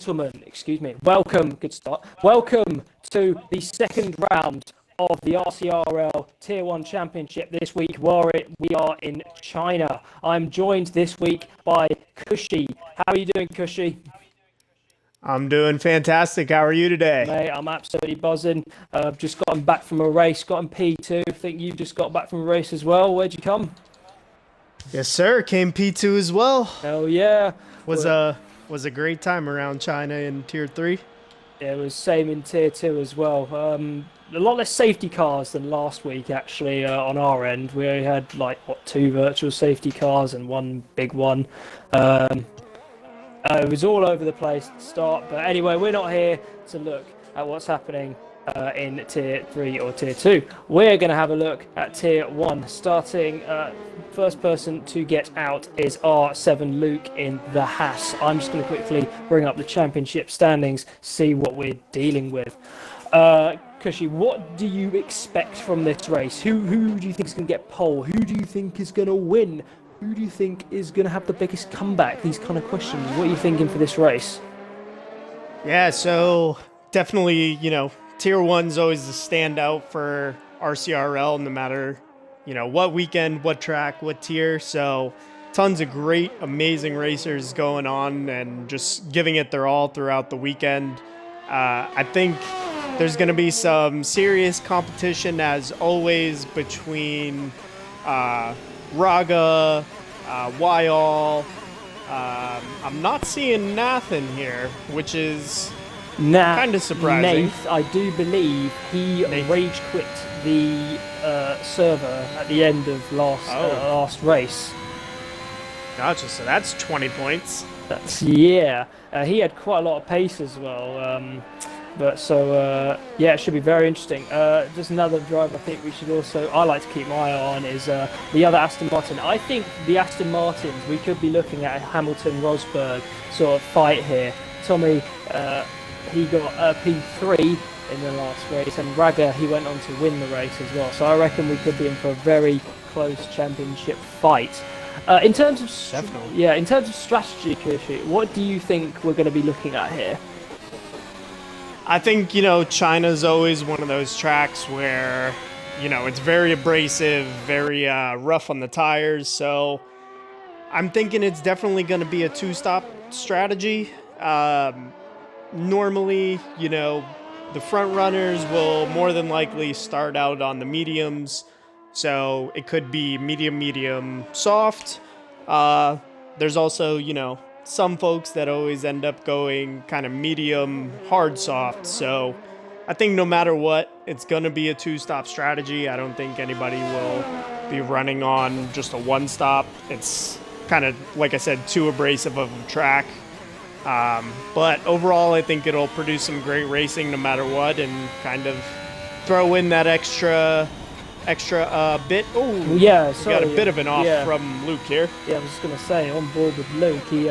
gentlemen, excuse me, welcome, good start, welcome to the second round of the RCRL Tier 1 Championship this week, where we are in China. I'm joined this week by Kushi. How are you doing, Kushi? I'm doing fantastic. How are you today? Mate, I'm absolutely buzzing. I've just gotten back from a race, gotten P2. I think you just got back from a race as well. Where'd you come? Yes, sir. Came P2 as well. Hell yeah. Was a great time around China in Tier 3. Yeah, it was same in Tier 2 as well. A lot less safety cars than last week, actually, on our end. We only had, like, what, 2 virtual safety cars and 1 big one. It was all over the place to start. But anyway, we're not here to look at what's happening in Tier 3 or Tier 2. We're going to have a look at Tier 1. Starting, first person to get out is R7 Luke in the Haas. I'm just going to quickly bring up the championship standings, see what we're dealing with. Kushi, what do you expect from this race? Who do you think is going to get pole? Who do you think is going to win? Who do you think is going to have the biggest comeback? These kind of questions. What are you thinking for this race? Yeah, so definitely, Tier 1's always the standout for RCRL, no matter, what weekend, what track, what tier. So tons of great, amazing racers going on and just giving it their all throughout the weekend. I think there's going to be some serious competition, as always, between Raga, Wyall. I'm not seeing Nathan here, which is kind of surprising. Nath, I do believe he rage quit the server at the end of last race. Gotcha, so that's 20 points. He had quite a lot of pace as well. It should be very interesting. Just another driver I think I like to keep my eye on is the other Aston Martin. I think the Aston Martins, we could be looking at a Hamilton-Rosberg sort of fight here. Tommy, he got P3 in the last race, and Raga, he went on to win the race as well. So I reckon we could be in for a very close championship fight. In terms of strategy, Kushi, what do you think we're going to be looking at here? I think, China's always one of those tracks where, it's very abrasive, very rough on the tires. So I'm thinking it's definitely going to be a 2-stop strategy. Normally, the front runners will more than likely start out on the mediums. So it could be medium, soft. There's also, some folks that always end up going kind of medium, hard, soft. So I think no matter what, it's going to be a 2-stop strategy. I don't think anybody will be running on just a 1-stop. It's kind of, like I said, too abrasive of a track. But overall, I think it'll produce some great racing no matter what, and kind of throw in that extra bit. Oh, yeah, sorry. Got a bit of an off from Luke here. Yeah, I was just going to say, on board with Luke, he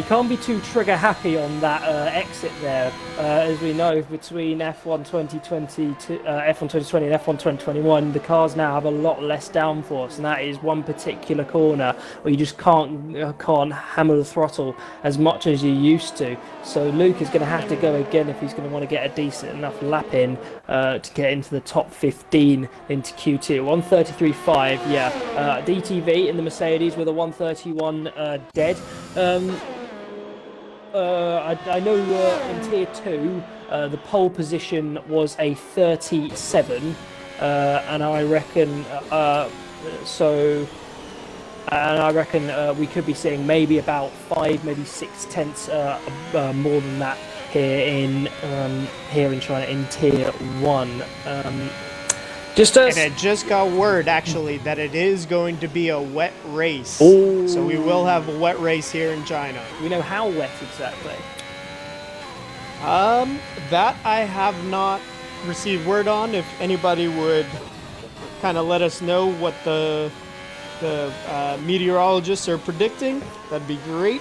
can't be too trigger happy on that exit there. As we know, between F1 2020 and F1 2021, the cars now have a lot less downforce, and that is one particular corner where you just can't hammer the throttle as much as you used to. So Luke is going to have to go again if he's going to want to get a decent enough lap in to get into the top 15 into Q2. 133.5, DTV in the Mercedes with a 131 dead. I know in Tier 2 the pole position was a 37, and I reckon we could be seeing maybe about 5, maybe 6 tenths more than that here in China in Tier 1. And I just got word, actually, that it is going to be a wet race. Ooh. So we will have a wet race here in China. We know how wet exactly? That I have not received word on. If anybody would kind of let us know what the meteorologists are predicting, that'd be great.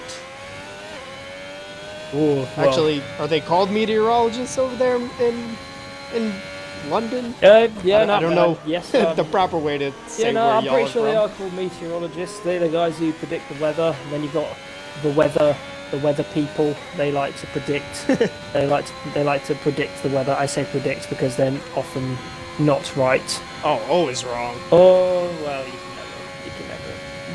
Ooh, actually, are they called meteorologists over there in London? I don't know yes, the proper way to say where I'm y'all pretty are sure from. they are called meteorologists. They're the guys who predict the weather, and then you've got the weather the weather people. They like to predict. they like to predict the weather. I say predict because they're often not right. Oh, always wrong. Oh well,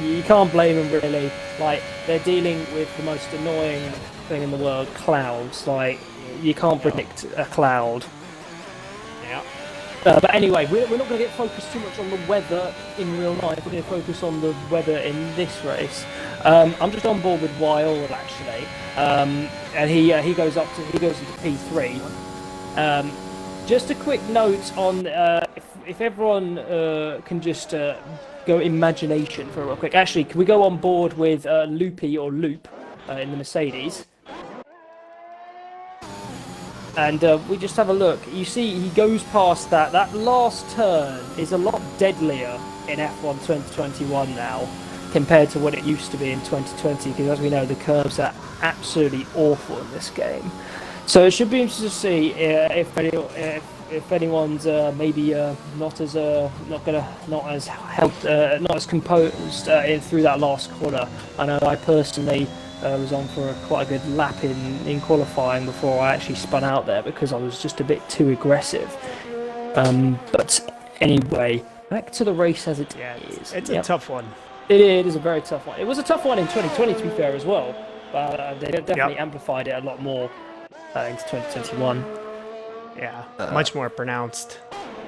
you can't blame them really. Like they're dealing with the most annoying thing in the world, clouds. Like you can't predict a cloud. Yeah. But anyway, we're not going to get focused too much on the weather in real life. We're going to focus on the weather in this race. I'm just on board with Wild actually, and he goes into P3. Just a quick note on if everyone can just go imagination for a real quick. Actually, can we go on board with Loopy or Loop in the Mercedes? And we just have a look. You see, he goes past that. That last turn is a lot deadlier in F1 2021 now compared to what it used to be in 2020. Because as we know, the curves are absolutely awful in this game. So it should be interesting to see if anyone's maybe not as composed through that last corner. I know I personally was on for quite a good lap in qualifying before I actually spun out there because I was just a bit too aggressive. But anyway, back to the race as it is. It's a tough one. It is a very tough one. It was a tough one in 2020 to be fair as well, but they definitely amplified it a lot more into 2021. Yeah, much more pronounced.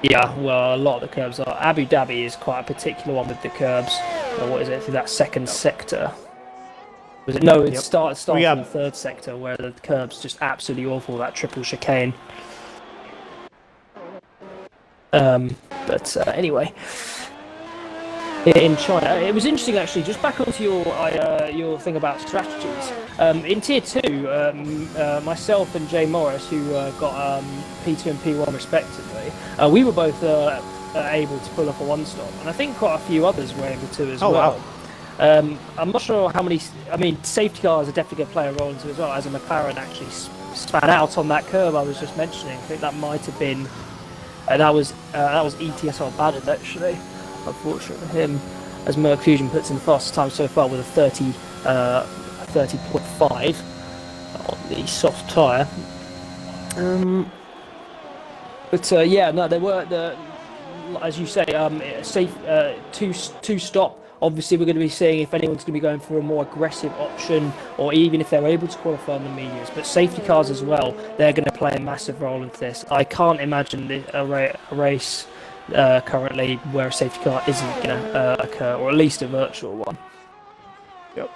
Yeah, well, a lot of the curbs are. Abu Dhabi is quite a particular one with the curbs. What is it, through that second sector? Was it? No, it starts from the third sector where the curbs just absolutely awful, that triple chicane. But anyway, in China, it was interesting actually. Just back onto your thing about strategies. In Tier 2, myself and Jay Morris, who got P2 and P1 respectively, we were both able to pull off a one-stop, and I think quite a few others were able to as well. Wow. I'm not sure how many. I mean, safety cars are definitely going to play a role into it as well. As a McLaren actually span out on that curve I was just mentioning. I think that might have been that was ETSR Badden actually. Unfortunately for him, as Merc Fusion puts in the fastest time so far with a 30.5 on the soft tyre. Yeah, no, there were as you say, safe two stop. Obviously, we're going to be seeing if anyone's going to be going for a more aggressive option, or even if they're able to qualify on the mediums. But safety cars as well, they're going to play a massive role into this. I can't imagine a race currently where a safety car isn't going to occur, or at least a virtual one. Yep.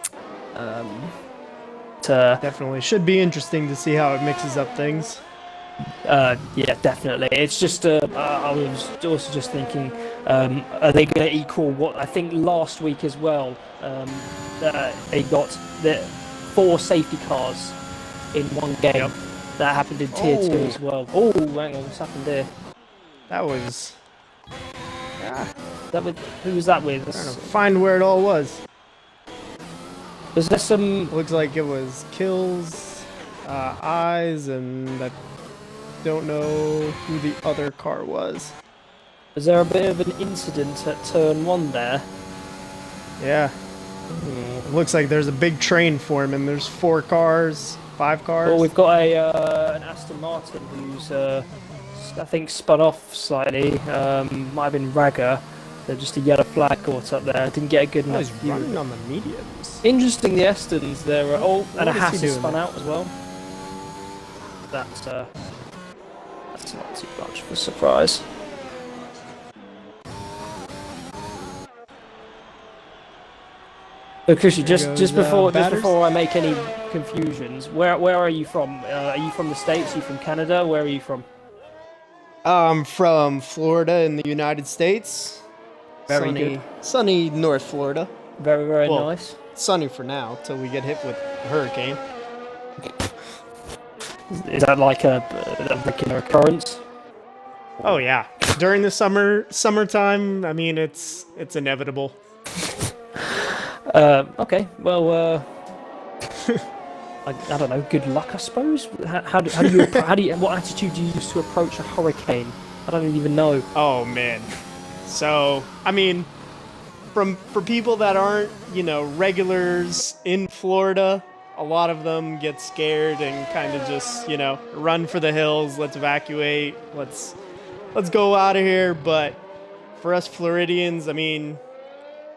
Definitely should be interesting to see how it mixes up things. Yeah, definitely. It's just I was also just thinking, are they going to equal what I think last week as well? They got the 4 safety cars in one game. Yep. That happened in Tier 2 as well. Oh, hang on, what's happened there? That was. Who was that with? I'm trying to find where it all was. Was there some? Looks like it was Kills, Eyes, and I don't know who the other car was. Was there a bit of an incident at turn 1 there? Yeah. It looks like there's a big train forming. There's 4 cars, 5 cars. Well, we've got an Aston Martin who's I think spun off slightly. Might have been Ragger. Just a yellow flag caught up there. Didn't get a good enough view. Running on the mediums. Interesting, the Astons there. And a Haas has spun out as well. That's not too much of a surprise. So, Chrissy, just before I make any confusions, where are you from? Are you from the States? Are you from Canada? Where are you from? I'm from Florida in the United States. Very good. Sunny North Florida. Very, very nice. Sunny for now, till we get hit with a hurricane. Is that like a regular occurrence? Oh yeah. During the summertime, I mean, it's inevitable. Okay. Well, I don't know. Good luck, I suppose. What attitude do you use to approach a hurricane? I don't even know. Oh man. So, I mean, for people that aren't, regulars in Florida, a lot of them get scared and kind of just, run for the hills. Let's evacuate. Let's go out of here. But for us Floridians, I mean,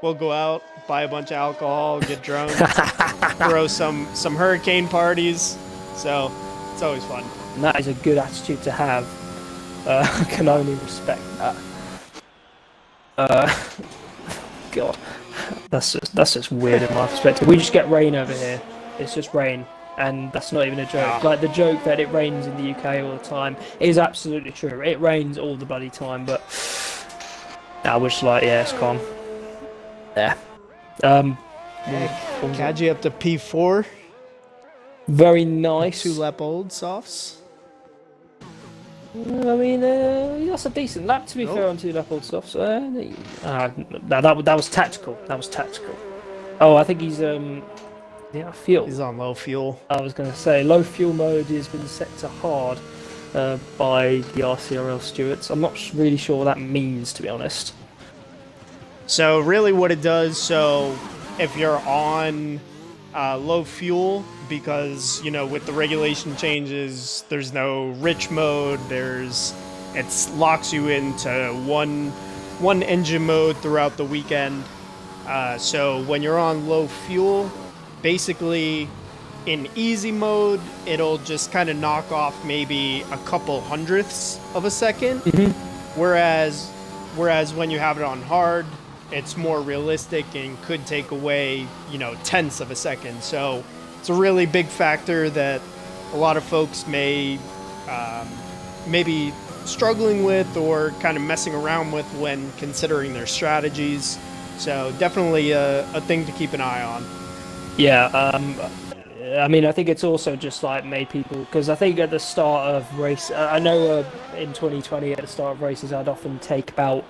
we'll go out, buy a bunch of alcohol, get drunk, throw some hurricane parties. So it's always fun. And that is a good attitude to have. I can only respect that. God, that's just weird in my perspective. We just get rain over here. It's just rain, and that's not even a joke. Like the joke that it rains in the UK all the time is absolutely true. It rains all the bloody time, but I wish it's calm. Yeah. Kaji up to P4. Very nice. 2 lap old softs. I mean, that's a decent lap to be fair on 2 lap old softs. That was tactical. That was tactical. Oh, I think he's fuel. He's on low fuel. I was going to say low fuel mode has been set to hard by the RCRL stewards. I'm not really sure what that means, to be honest. So really what it does, so if you're on low fuel, because, with the regulation changes, there's no rich mode, it locks you into one engine mode throughout the weekend. So when you're on low fuel, basically in easy mode, it'll just kind of knock off maybe a couple hundredths of a second. Mm-hmm. Whereas when you have it on hard, it's more realistic and could take away, tenths of a second. So it's a really big factor that a lot of folks may be struggling with or kind of messing around with when considering their strategies. So definitely a thing to keep an eye on. Yeah, I mean, I think it's also just made people, because I think at the start of race, I know in 2020 at the start of races, I'd often take about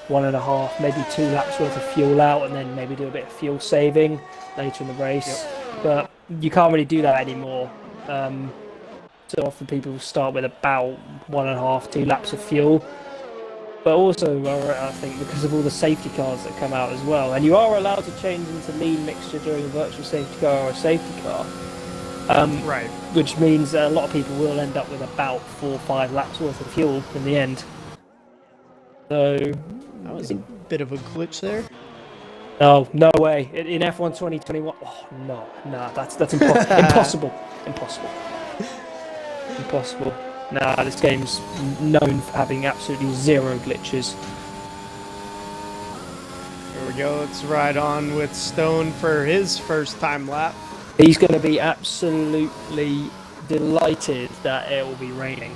1.5, maybe 2 laps worth of fuel out, and then maybe do a bit of fuel saving later in the race. Yep. But you can't really do that anymore. So often people start with about 1.5, 2 laps of fuel. But also, I think because of all the safety cars that come out as well, and you are allowed to change into lean mixture during a virtual safety car or a safety car. Right. Which means a lot of people will end up with about 4 or 5 laps worth of fuel in the end. So that was a bit of a glitch there. Oh, no way. In F1 2021. Oh, no, that's impossible. Impossible. Nah, this game's known for having absolutely 0 glitches. Here we go. Let's ride on with Stone for his first time lap. He's going to be absolutely delighted that it will be raining,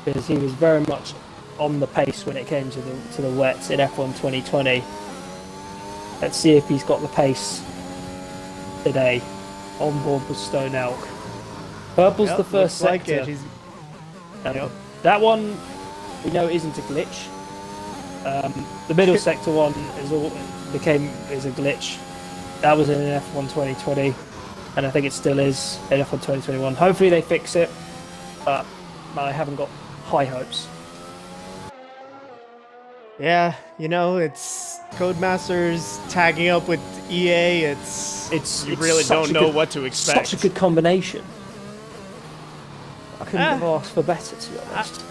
because he was very much on the pace when it came to the wets in F1 2020. Let's see if he's got the pace today on board with Stone Elk. Purple's the first sector. That one we know isn't a glitch. The middle sector one is a glitch. That was in F1 2020, and I think it still is in F1 2021. Hopefully they fix it, but I haven't got high hopes. Yeah, it's Codemasters tagging up with EA. It's you really don't know what to expect. Such a good combination. I couldn't have asked for better, to be honest.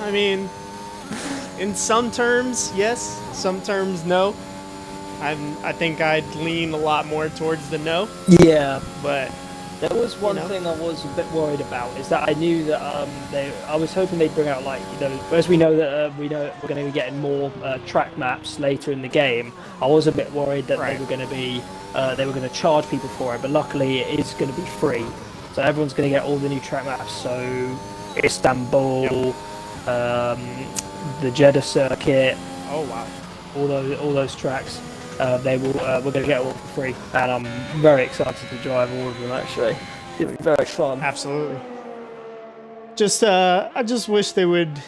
I mean, in some terms, yes. Some terms, no. I think I'd lean a lot more towards the no. Yeah, but there was one thing I was a bit worried about, is that I knew that I was hoping they'd bring out, as we know that we're going to be getting more track maps later in the game. I was a bit worried that they were going to charge people for it, but luckily it is going to be free. So everyone's going to get all the new track maps. So Istanbul, the Jeddah circuit. Oh wow! All those tracks. We're going to get all for free, and I'm very excited to drive all of them. Actually, it'll be very fun. Absolutely. I just wish they would,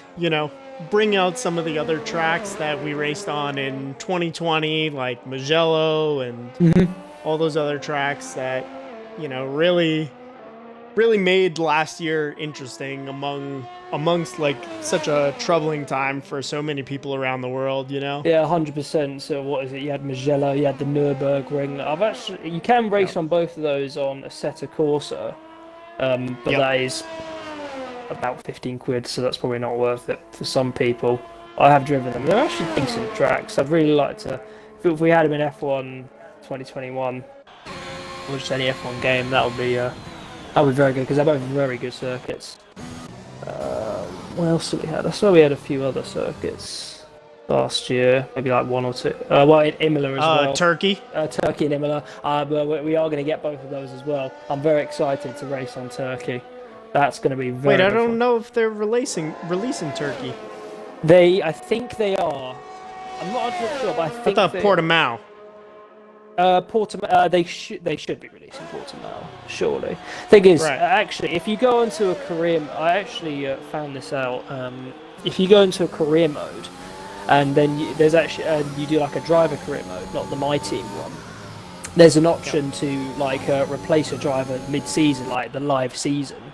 bring out some of the other tracks that we raced on in 2020, like Mugello and all those other tracks that, really really made last year interesting amongst like such a troubling time for so many people around the world, you know? Yeah, 100%. So what is it? You had Mugello, you had the Nürburgring. You can race on both of those on Assetto Corsa, but Yep. that is about 15 quid, so that's probably not worth it for some people. I have driven them. They're actually decent tracks. I'd really like to, if we had them in F1 2021, or just any F1 game, that would be very good, because they're both very good circuits. What else have we had? I saw we had a few other circuits last year, maybe like one or two. Well, in Imola as well. Turkey. Turkey and Imola. But we are going to get both of those as well. I'm very excited to race on Turkey. That's going to be very. Wait, I good don't fun. know if they're releasing Turkey. I think they are. I'm not 100% sure, but I think. I thought Portimao. They should be releasing Portimao, surely. Thing is, Right. actually, if you go into a career, I actually found this out. If you go into a career mode, and then there's actually you do like a driver career mode, not the My Team one. There's an option to like replace a driver mid-season, like the live season,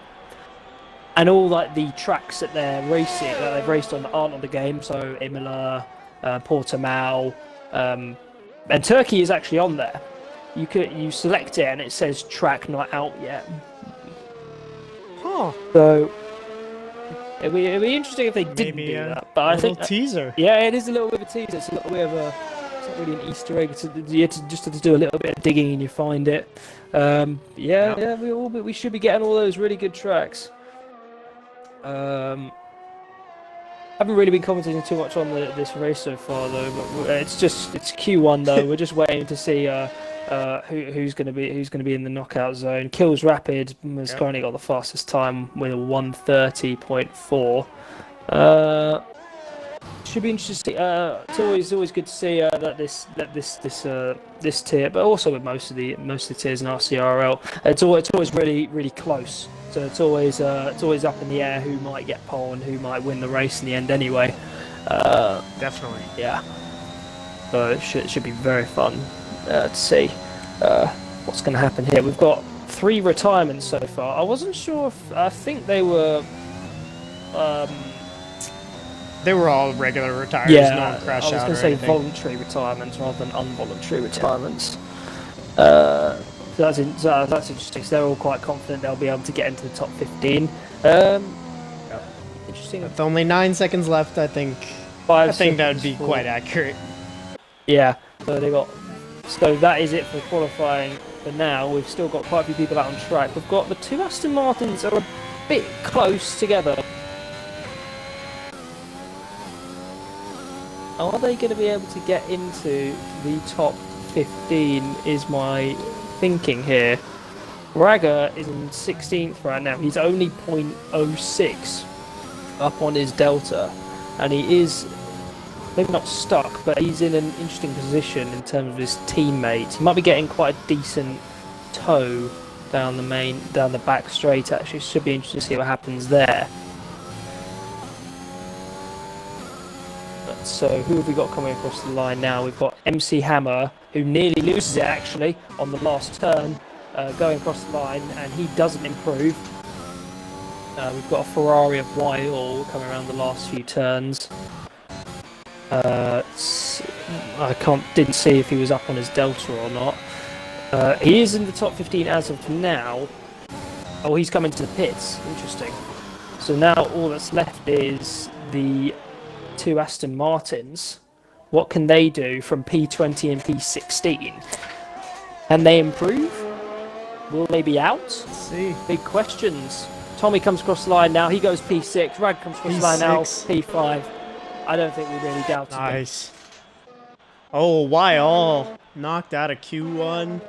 and all like the tracks that they're racing that they've raced on that aren't on the game. So Imola, Portimao. And Turkey is actually on there. You select it and it says track not out yet. Huh. So it'd be interesting if they didn't Maybe do a that. But I little think teaser. yeah, it is a little bit of a teaser. It's a little bit of a. It's not really an Easter egg. You just have to do a little bit of digging and you find it. Yeah. We should be getting all those really good tracks. Haven't really been commenting too much on this race so far though, but it's Q1 though. We're just waiting to see who's going to be in the knockout zone. Kills Rapid has currently got the fastest time with a 1:30.4. Should be interesting. It's always good to see that this tier, but also with most of the tiers in RCRL, it's always really close. So it's always up in the air who might get pole and who might win the race in the end. Anyway, Definitely. yeah. So it should be very fun to see what's going to happen here. We've got 3 retirements so far. I wasn't sure if I think they were. They were all regular retires, Yeah, no one crashed out. I was going to say voluntary retirements rather than involuntary retirements. So that's interesting. So they're all quite confident they'll be able to get into the top 15. Interesting. With only 9 seconds left, I think that would be quite accurate. Yeah. So that is it for qualifying for now. We've still got quite a few people out on track. We've got the 2 Aston Martins are a bit close together. Are they going to be able to get into the top 15 is my thinking here. Raga is in 16th right now. He's only 0.06 up on his delta. And he is maybe not stuck, but he's in an interesting position in terms of his teammates. He might be getting quite a decent tow down the back straight actually. Should be interesting to see what happens there. So who have we got coming across the line now? We've got MC Hammer, who nearly loses it actually on the last turn, going across the line, and he doesn't improve. We've got a Ferrari of Weil coming around the last few turns. I didn't see if he was up on his delta or not. He is in the top 15 as of now. Oh, he's coming to the pits. Interesting. So now all that's left is the 2 Aston Martins. What can they do from P20 and P16? Can they improve? Will they be out? Let's see. Big questions. Tommy comes across the line now. He goes P6. Rag comes across the line now. P5. I don't think we really doubt it. Nice. Oh, Weil knocked out of Q1.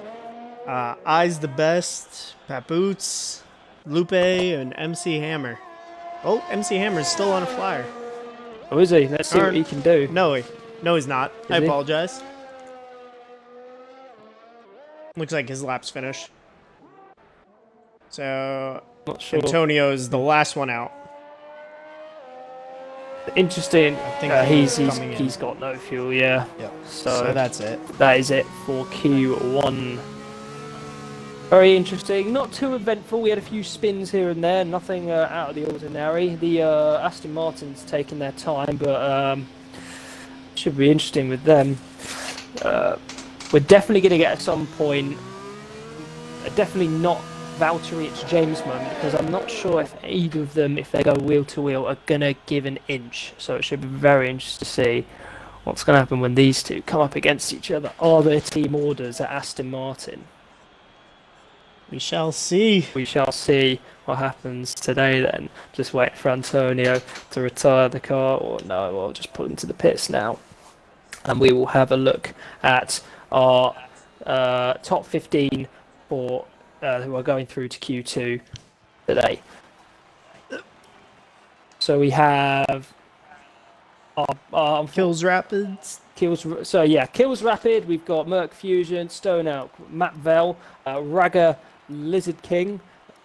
Eyes the Best, Papoots, Lupe, and MC Hammer. Oh, MC Hammer is still on a flyer. Oh, is he? Let's see what he can do. No, he's not. I apologize. Looks like his lap's finished. So, Not sure. Antonio is the last one out. Interesting. I think he's got no fuel, yeah. Yep. So that's it. That is it for Q1. Very interesting. Not too eventful. We had a few spins here and there. Nothing out of the ordinary. The Aston Martin's taken their time, but should be interesting with them. We're definitely going to get at some point. Definitely not Valtteri, it's James moment, because I'm not sure if either of them, if they go wheel to wheel, are going to give an inch. So it should be very interesting to see what's going to happen when these two come up against each other. Are there team orders at Aston Martin? We shall see. We shall see what happens today then. Just wait for Antonio to retire the car, or no, I'll just put into the pits now. And we will have a look at our top 15 for who are going through to Q2 today. So we have our Kills Rapids. Kills Rapid. We've got Merc Fusion, Stone Out, Matt Vell, Ragga, Lizard King,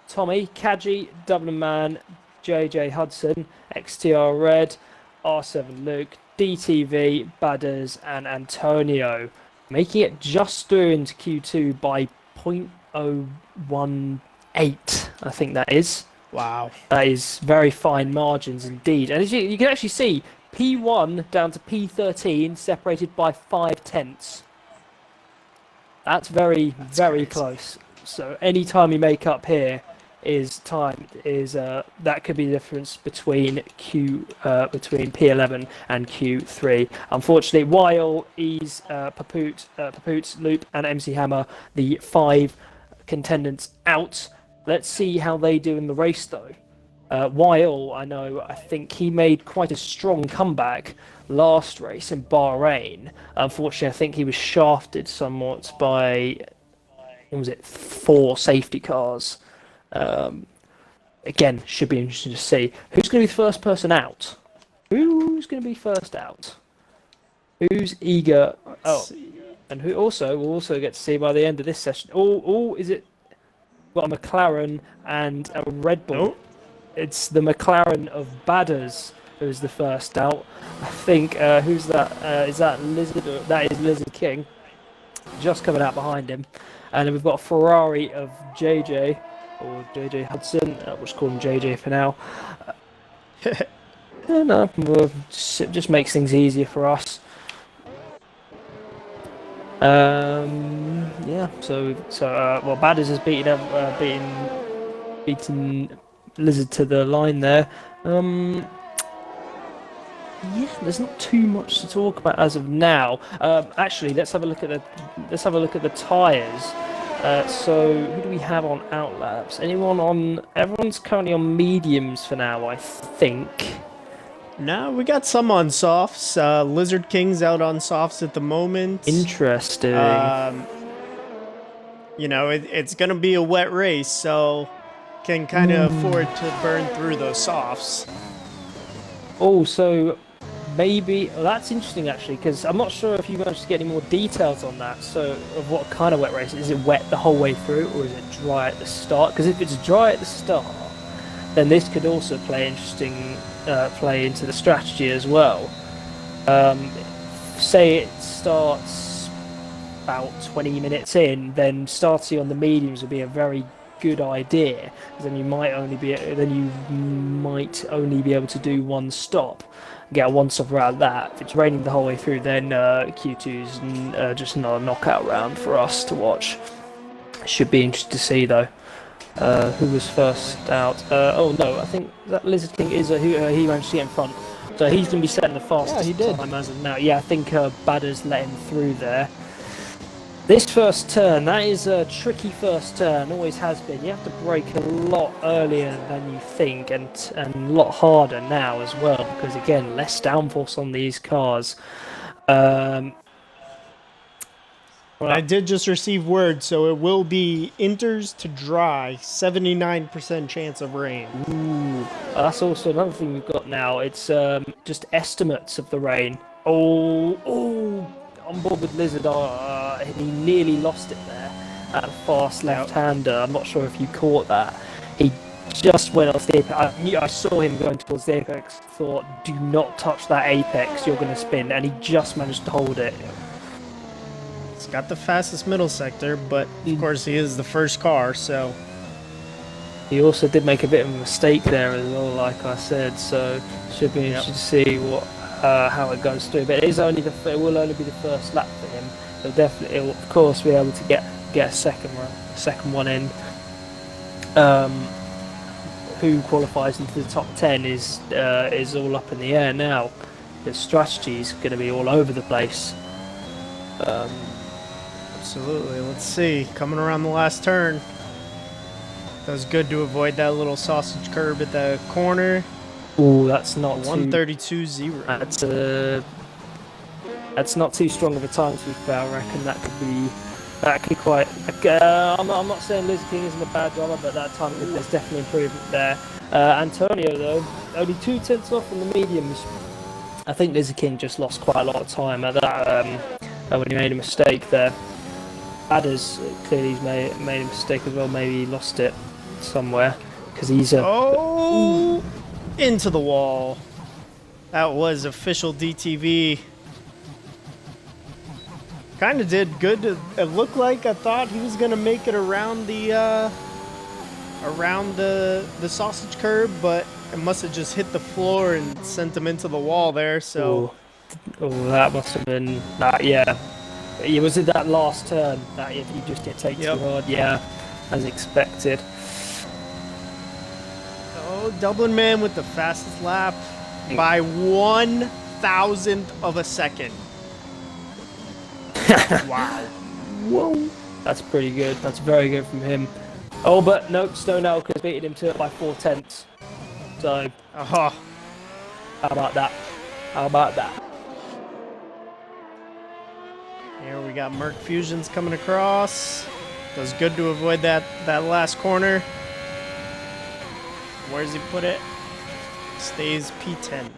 Tommy, Kaji, Dublin Man, JJ Hudson, XTR Red, R7 Luke, DTV, Badders, and Antonio, making it just through into Q2 by 0.018, I think that is. Wow. That is very fine margins indeed. And as you can actually see, P1 down to P13 separated by 0.5. That's very close. So any time you make up here is time is that could be the difference between between P11 and Q3. Unfortunately, while Ease, Papoot, Loop, and MC Hammer, the 5 contendants out. Let's see how they do in the race though. Weil, I think he made quite a strong comeback last race in Bahrain. Unfortunately, I think he was shafted somewhat by, what was it, 4 safety cars. Again, should be interesting to see. Who's going to be the first person out? Who's going to be first out? Who's eager? And who we'll also get to see by the end of this session. Is it? Got a McLaren and a Red Bull. Nope. It's the McLaren of Badders who's the first out. I think, who's that? Is that Lizard? That is Lizard King. Just coming out behind him. And then we've got a Ferrari of JJ, or JJ Hudson. We'll just call him JJ for now. No, it just makes things easier for us. Yeah. So Badders has beaten Lizard to the line there. Yeah, there's not too much to talk about as of now. Actually, let's have a look at the tyres. So who do we have on outlaps? Everyone's currently on mediums for now, I think. No, we got some on softs. Lizard King's out on softs at the moment. Interesting. It's gonna be a wet race, so can kind of afford to burn through those softs. Oh, so maybe that's interesting actually, because I'm not sure if you managed to get any more details on that. So, of what kind of wet race? Is it wet the whole way through, or is it dry at the start? Because if it's dry at the start, then this could also play into the strategy as well. Say it starts about 20 minutes in, then starting on the mediums would be a very good idea, because then you might only be able to do one stop, get a one stop around that. If it's raining the whole way through, then Q2's just not a knockout round for us to watch. Should be interesting to see though. Who was first out? I think that Lizard King is who he managed to get in front. So he's going to be setting the fastest time as of now. Yeah, I think Badders let him through there. This first turn, that is a tricky first turn, always has been. You have to brake a lot earlier than you think, and a lot harder now as well, because again, less downforce on these cars. I did just receive word, so it will be inters to dry, 79% chance of rain. Ooh, that's also another thing we've got now. It's just estimates of the rain. On board with Lizard, he nearly lost it there at a fast left-hander. I'm not sure if you caught that. He just went off the apex. I saw him going towards the apex, thought, do not touch that apex, you're going to spin, and he just managed to hold it. got the fastest middle sector, but of course he is the first car, so... He also did make a bit of a mistake there as well, like I said, so should be interesting to see how it goes through. But it will only be the first lap for him. He'll of course be able to get a second one in. Who qualifies into the top 10 is all up in the air now. The strategy is going to be all over the place. Absolutely. Let's see. Coming around the last turn. That was good to avoid that little sausage curb at the corner. Oh, that's not 132.0. That's not too strong of a time to be fair. I reckon that could quite. I'm not saying Lizard King isn't a bad driver, but that time there's definitely improvement there. Antonio though, only 2/10 off in the mediums. I think Lizard King just lost quite a lot of time at that when he made a mistake there. Adders clearly he's made a mistake as well. Maybe he lost it somewhere because he's into the wall. That was official DTV. Kind of did good. It looked like I thought he was gonna make it around the sausage curb, but it must have just hit the floor and sent him into the wall there. So, that must have been that. Yeah, it was in that last turn that he just did take too hard. Yeah, as expected. Oh, Dublin man with the fastest lap by 1,000th of a second. Wow. Whoa. That's pretty good. That's very good from him. Oh, but no, Stone Elk has beaten him to it by 4/10. So, how about that? How about that? Here we got Merc Fusions coming across. Does good to avoid that last corner. Where does he put it? Stays P10.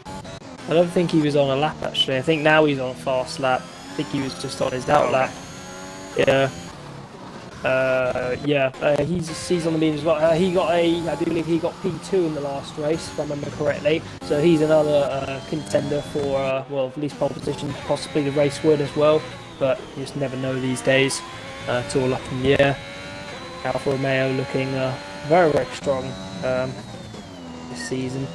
I don't think he was on a lap actually. I think now he's on a fast lap. I think he was just on his out lap. Yeah. He's on the medium as well. I believe he got P2 in the last race, if I remember correctly. So he's another contender for, at least pole position, possibly the race win as well. But you just never know these days. It's all up in the air. Alfa Romeo looking very, very strong this season.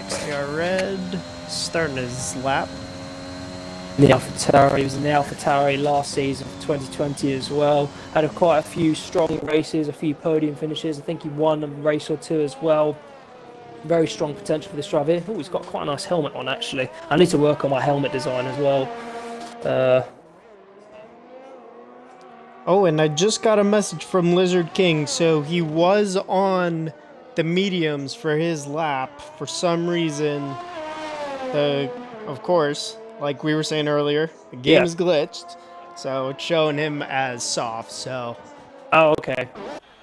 XTR Red starting his lap. He was in the AlphaTauri last season for 2020 as well. Had quite a few strong races, a few podium finishes. I think he won a race or two as well. Very strong potential for this driver. Oh, he's got quite a nice helmet on actually. I need to work on my helmet design as well. Oh, and I just got a message from Lizard King. So he was on the mediums for his lap. For some reason, of course, like we were saying earlier, the game is glitched. So it's showing him as soft, so... Oh, okay.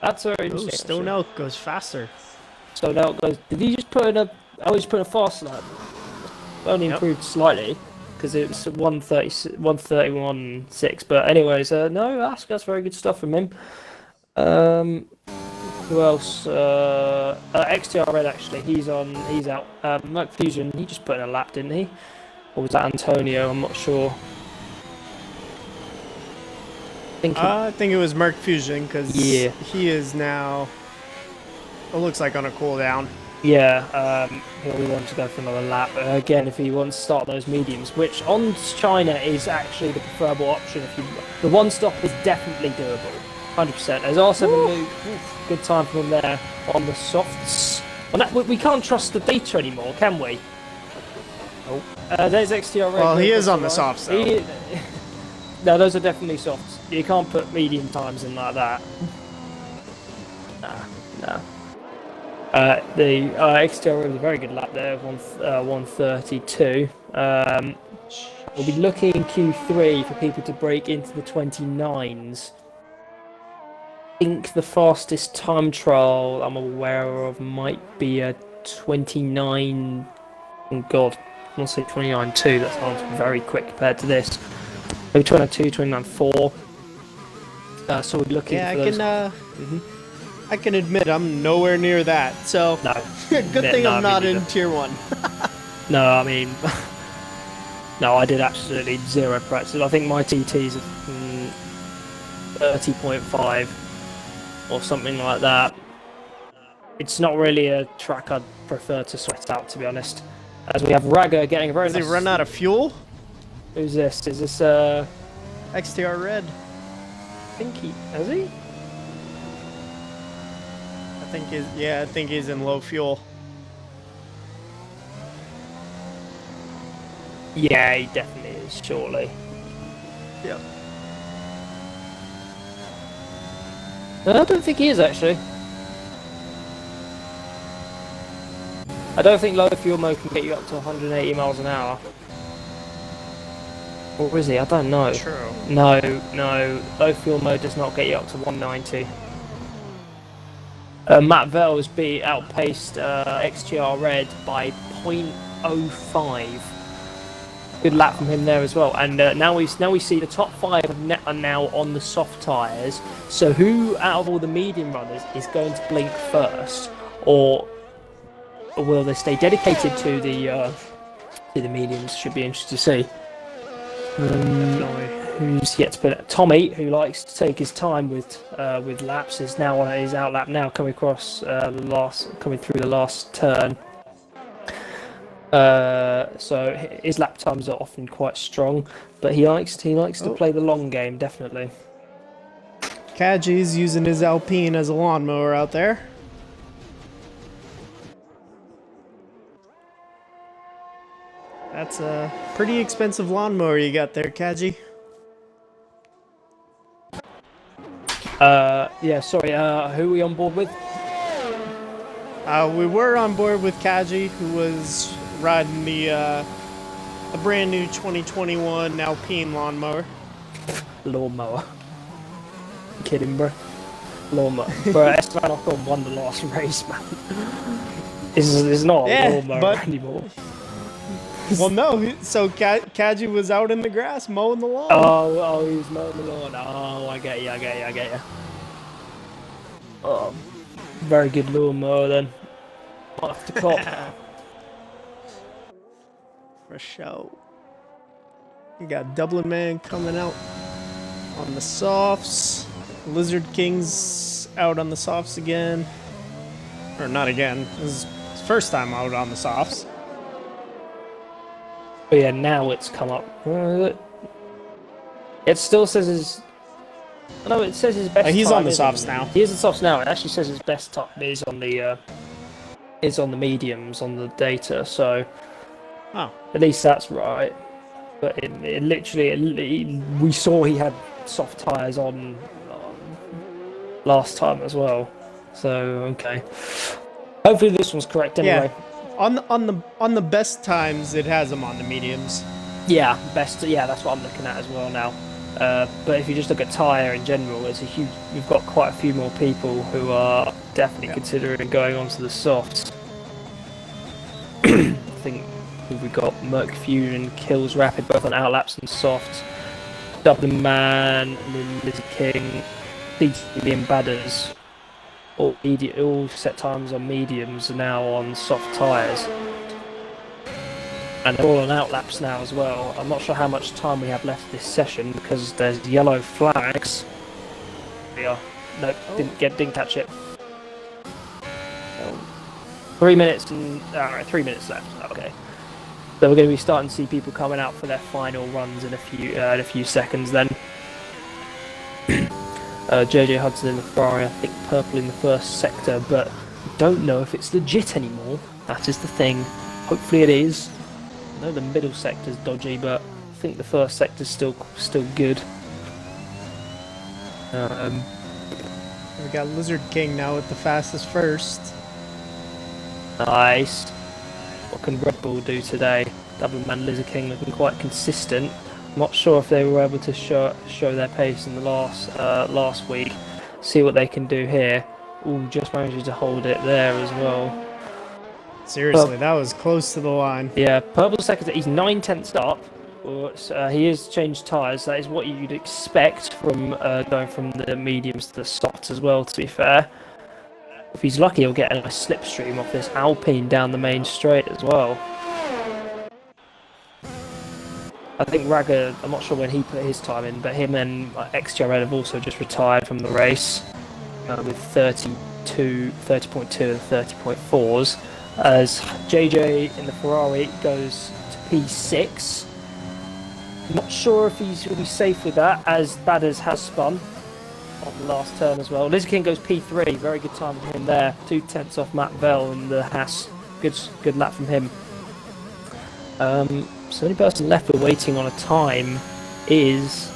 That's very interesting. Stone Elk goes faster. Stone Elk goes... Did he just put in a... Oh, he's put a fast lap. Only improved slightly. Because it was 131.6. But anyways, no, that's very good stuff from him. Who else? XTR Red actually. He's out. Merc Fusion. He just put in a lap, didn't he? Or was that Antonio? I'm not sure. I think it was Merc Fusion because he is now. It looks like on a cooldown. Yeah, he'll want to go for another lap. Again, if he wants to start those mediums, which on China is actually the preferable option. The one stop is definitely doable, 100%. There's also good time for him there on the softs. We can't trust the data anymore, can we? Oh, there's XTR. Well, he is on the softs though. No, those are definitely softs. You can't put medium times in like that. Nah. The XTR was a very good lap there, 132. We'll be looking in Q3 for people to break into the 29s. I think the fastest time trial I'm aware of might be a 29. Oh God, I want to say 29.2. That sounds very quick compared to this. Maybe 29.2, 29.4. So we're looking for those. I can admit I'm nowhere near that, so no. good thing I'm not in Tier 1. No, I mean, no, I did absolutely zero practice. I think my TT's 30.5 or something like that. It's not really a track I'd prefer to sweat out, to be honest. As we have Raga getting a very Does nice... he run out of fuel? Who's this? Is this, XTR Red. I think he... Has he? I think he's in low fuel. Yeah, he definitely is, surely. Yep. No, I don't think he is, actually. I don't think low fuel mode can get you up to 180 miles an hour. Or is he? I don't know. True. No. Low fuel mode does not get you up to 190. Matt Vels outpaced XGR Red by 0.05. Good lap from him there as well. And now we see the top 5 are now on the soft tyres. So who out of all the medium runners is going to blink first, or will they stay dedicated to the mediums? Should be interesting to see. Who's yet to put it? Tommy, who likes to take his time with laps, is now on his out lap now, coming across coming through the last turn. So his lap times are often quite strong, but he likes to play the long game, definitely. Kaji's using his Alpine as a lawnmower out there. That's a pretty expensive lawnmower you got there, Kaji. Yeah, sorry, who are we on board with? We were on board with Kaji, who was riding the brand new 2021 Alpine lawnmower. Lawnmower. I'm kidding, bro. Lawnmower. Bro, Esteban Ocon won the last race, man. It's not a lawnmower anymore. Well, no, so Kaji was out in the grass mowing the lawn. Oh, he was mowing the lawn. Oh, I get you. Oh, very good lawnmower then. Might have to cop. For show. We got Dublin Man coming out on the softs. Lizard King's out on the softs again. Or not again. This is his first time out on the softs. But yeah, now it's come up. It still says his... No, it says his best time. He's on the softs now. He is on the softs now. It actually says his best time is on the mediums on the data. So at least that's right. But it literally, we saw he had soft tyres on last time as well. So okay. Hopefully this one's correct anyway. Yeah. On the best times, it has him on the mediums. Yeah, best. Yeah, that's what I'm looking at as well now. But if you just look at tyre in general, it's a huge. We've got quite a few more people who are definitely considering going onto the softs. I think we've got Merc Fusion, Kills Rapid, both on outlaps and softs. Dublin Man, Lizard King, DTB and Badders. All set times on mediums are now on soft tyres. And they're all on outlaps now as well. I'm not sure how much time we have left this session because there's yellow flags. Yeah, nope, didn't catch it. 3 minutes and 3 minutes left. Okay, so we're going to be starting to see people coming out for their final runs in a few seconds. Then JJ Hudson in the Ferrari, I think purple in the first sector, but we don't know if it's legit anymore. That is the thing. Hopefully it is. I know the middle sector's dodgy, but I think the first sector's still good. We got Lizard King now with the fastest first. Nice. What can Red Bull do today? Dublin Man, Lizard King looking quite consistent. I'm not sure if they were able to show their pace in the last week. See what they can do here. Ooh, just managed to hold it there as well. Seriously, that was close to the line. Yeah, purple second. He's 9/10 up. He has changed tyres. That is what you'd expect from going from the mediums to the softs as well, to be fair. If he's lucky, he'll get a nice slipstream off this Alpine down the main straight as well. I think Raga, I'm not sure when he put his time in, but him and XTRL have also just retired from the race with 30.2 and 30.4s. As JJ in the Ferrari goes to P6. Not sure if he's going to be safe with that, as Badders has spun on the last turn as well. Lizzie King goes P3, very good time from him there. 2/10 off Matt Vell in the Haas. Good lap from him. So the only person left we're waiting on a time is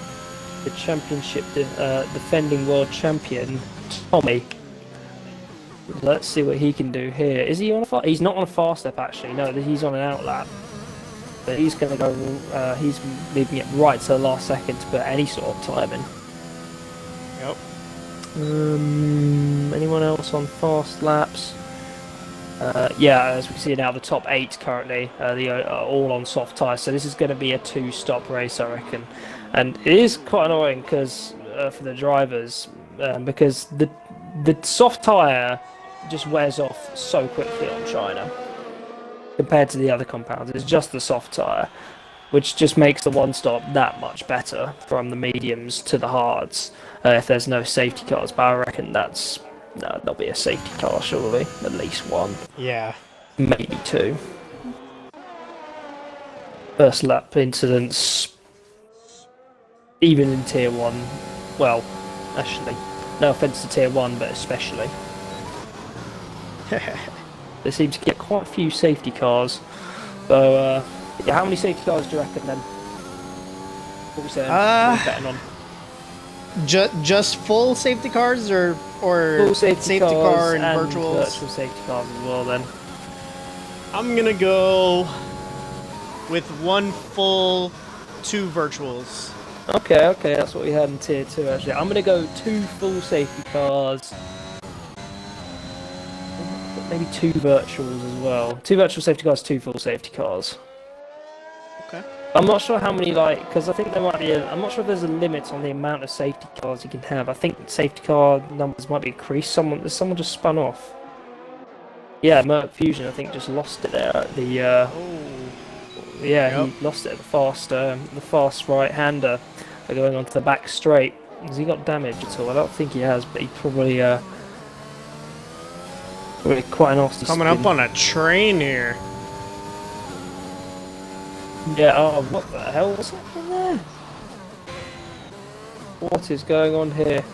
the championship defending world champion, Tommy. Let's see what he can do here. Is he on a fast? He's not on a fast lap actually. No, he's on an outlap. But he's going to go. He's leaving it right to the last second to put any sort of time in. Yep. Anyone else on fast laps? Yeah, as we can see now, the top 8 currently are all on soft tyres. So this is going to be a 2-stop race, I reckon. And it is quite annoying because for the drivers, because the soft tyre just wears off so quickly on China compared to the other compounds. It's just the soft tyre, which just makes the one stop that much better from the mediums to the hards if there's no safety cars. But I reckon there'll be a safety car surely, at least one. Yeah. Maybe 2. First lap incidents, even in Tier 1, well, actually, no offence to Tier 1, but especially. They seem to get quite a few safety cars. So, yeah, how many safety cars do you reckon then? What are we saying? What are we betting on? Just full safety cars or full safety car and virtual safety cars as well then? I'm gonna go with 1 full, 2 virtuals. Okay, that's what we had in Tier 2 actually. I'm gonna go 2 full safety cars. Maybe 2 virtuals as well. 2 virtual safety cars, 2 full safety cars. Okay. I'm not sure how many, because I think there might be I'm not sure if there's a limit on the amount of safety cars you can have. I think safety car numbers might be increased. Someone just spun off. Yeah, Merc Fusion, I think, just lost it there at the, yeah, yep. He lost it at the fast right-hander going onto the back straight. Has he got damage at all? I don't think he has, but he probably, really quite a nasty Coming spin. up on a train here. Yeah, oh, what the hell was happening there? What is going on here?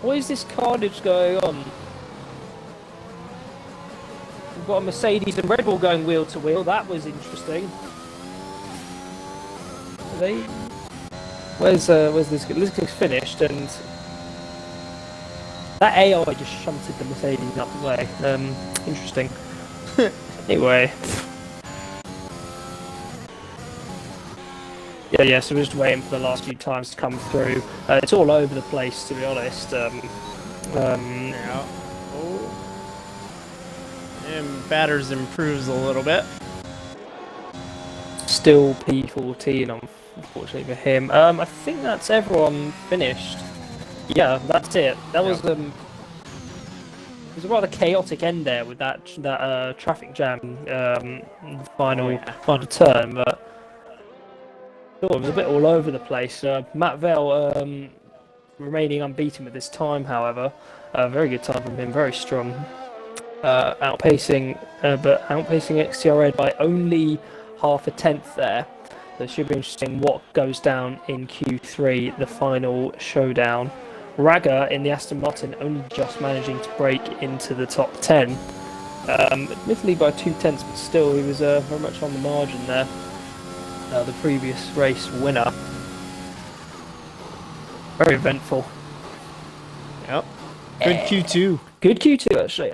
What is this carnage going on? We've got a Mercedes and Red Bull going wheel to wheel. That was interesting. Are they? Where's this? This thing's finished, and that AI just shunted the Mercedes up the way. Interesting. Anyway. Yeah, so we're just waiting for the last few times to come through. It's all over the place, to be honest. Yeah. Oh. And batters improves a little bit. Still P14, unfortunately for him. I think that's everyone finished. Yeah, that's it. That was it was a rather chaotic end there with that traffic jam final turn, but it was a bit all over the place. Matt Vell remaining unbeaten with this time, however. Very good time from him, very strong. Outpacing XTRL by only half a tenth there. So it should be interesting what goes down in Q3, the final showdown. Raga in the Aston Martin only just managing to break into the top 10. Admittedly by 2/10, but still he was very much on the margin there. The previous race winner. Very eventful. Yep. Good Q2. Good Q2 actually.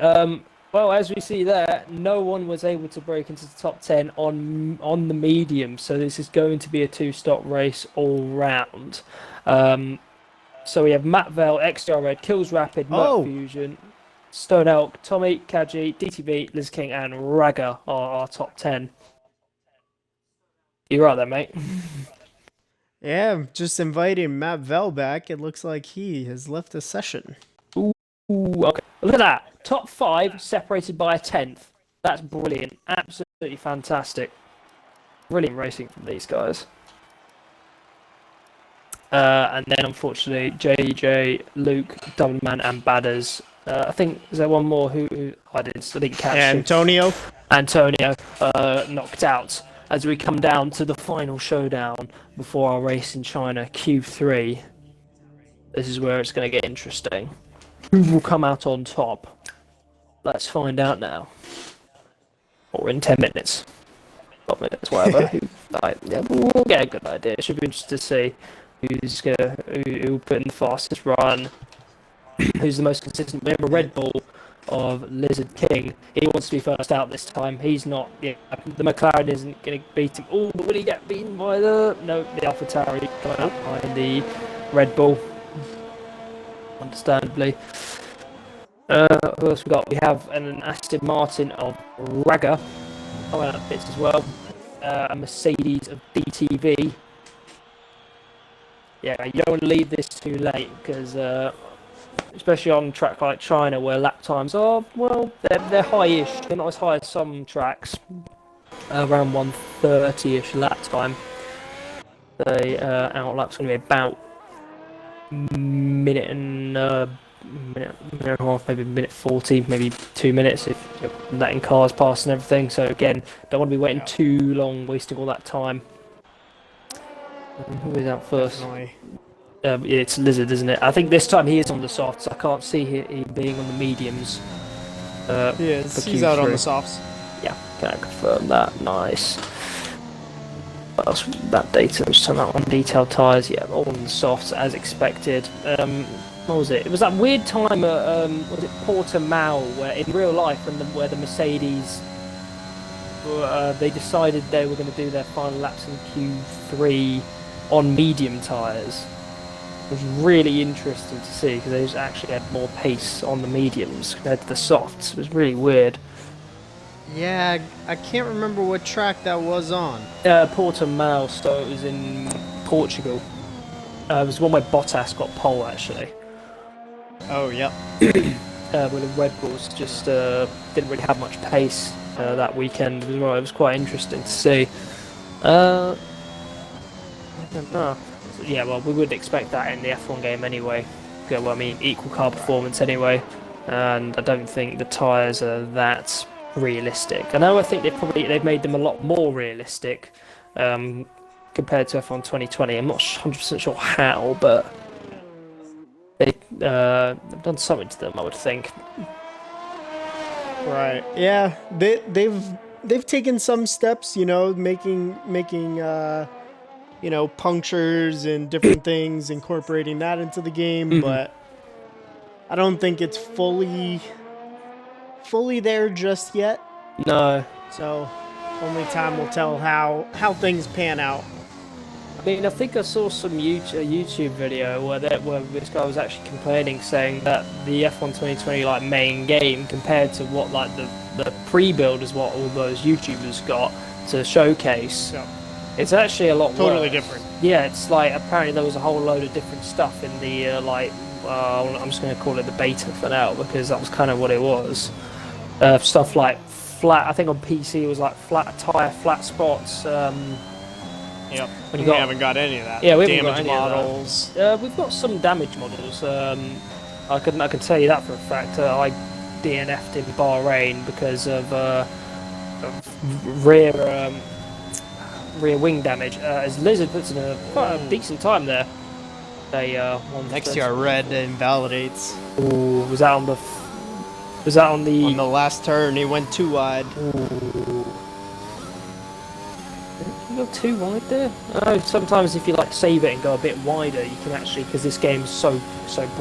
Well, as we see there, no one was able to break into the top 10 on the medium, so this is going to be a 2-stop race all round. So we have Matt Vell, XR Red, Kills Rapid, Merc Fusion, Stone Elk, Tommy, Kaji, DTV, Liz King, and Raga are our top 10. You're right there, mate. Yeah, just inviting Matt Vell back. It looks like he has left the session. Ooh, okay. Look at that. Top 5 separated by a tenth. That's brilliant. Absolutely fantastic. Brilliant racing from these guys. And then, unfortunately, JJ, Luke, Doubleman, and Badders. I think, is there one more who I didn't catch? Antonio. Antonio knocked out as we come down to the final showdown before our race in China, Q3. This is where it's going to get interesting. Who will come out on top? Let's find out now. Or in 10 minutes. 12 minutes, whatever. Yeah, we'll get a good idea. It should be interesting to see who put in the fastest run, who's the most consistent. We have a Red Bull of Lizard King. He wants to be first out this time. He's not. Yeah, the McLaren isn't going to beat him. Oh, but will he get beaten by the AlphaTauri coming up behind the Red Bull? Understandably. Who else we got? We have an Aston Martin of Raga. Oh, and bits as well. A Mercedes of DTV. Yeah, you don't want to leave this too late because, especially on a track like China, where lap times are, well, they're high-ish. They're not as high as some tracks. Around 1:30-ish lap time. The outlap's going to be about minute and a half, maybe minute 40, maybe 2 minutes if you're letting cars pass and everything. So again, don't want to be waiting too long, wasting all that time. Who is out first? It's Lizard, isn't it? I think this time he is on the softs. I can't see him being on the mediums. He's out on the softs. Yeah, can I confirm that? Nice. What else? That data, just turn that on detailed tyres. Yeah, all on the softs as expected. What was it? It was that weird time at was it Portimao, where in real life, where the Mercedes they decided they were going to do their final laps in Q3 on medium tyres. It was really interesting to see because they just actually had more pace on the mediums compared to the softs. It was really weird. Yeah, I can't remember what track that was on. Portimao, so it was in Portugal. It was one where Bottas got pole actually. Oh, yep. Where the Red Bulls just didn't really have much pace that weekend as well. It was quite interesting to see. I don't know. Yeah, well, we would expect that in the F1 game anyway. Well, I mean, equal car performance anyway, and I don't think the tyres are that realistic. I think they've made them a lot more realistic compared to F1 2020. I'm not 100% sure how, but they've done something to them, I would think. Right. Yeah. They've taken some steps, making punctures and different things, incorporating that into the game, but I don't think it's fully there just yet. No. So only time will tell how things pan out. I mean, I think I saw some YouTube video where this guy was actually complaining, saying that the F1 2020 main game compared to what the pre-build is what all those YouTubers got to showcase. Yeah. It's actually a lot totally worse. Different. Yeah, it's apparently there was a whole load of different stuff in the I'm just going to call it the beta for now because that was kind of what it was. Stuff like flat. I think on PC it was flat tire, flat spots. Yep. We haven't got any of that. Yeah, we haven't damage got any models. We've got some damage models. I can tell you that for a fact. I DNF'd in Bahrain because of rear wing damage. As Lizard puts in quite a decent time there. They next to our red invalidates. Ooh, was that on the on the last turn? He went too wide. Ooh. Did you go too wide there? Oh, sometimes if you save it and go a bit wider, you can actually, because this game's so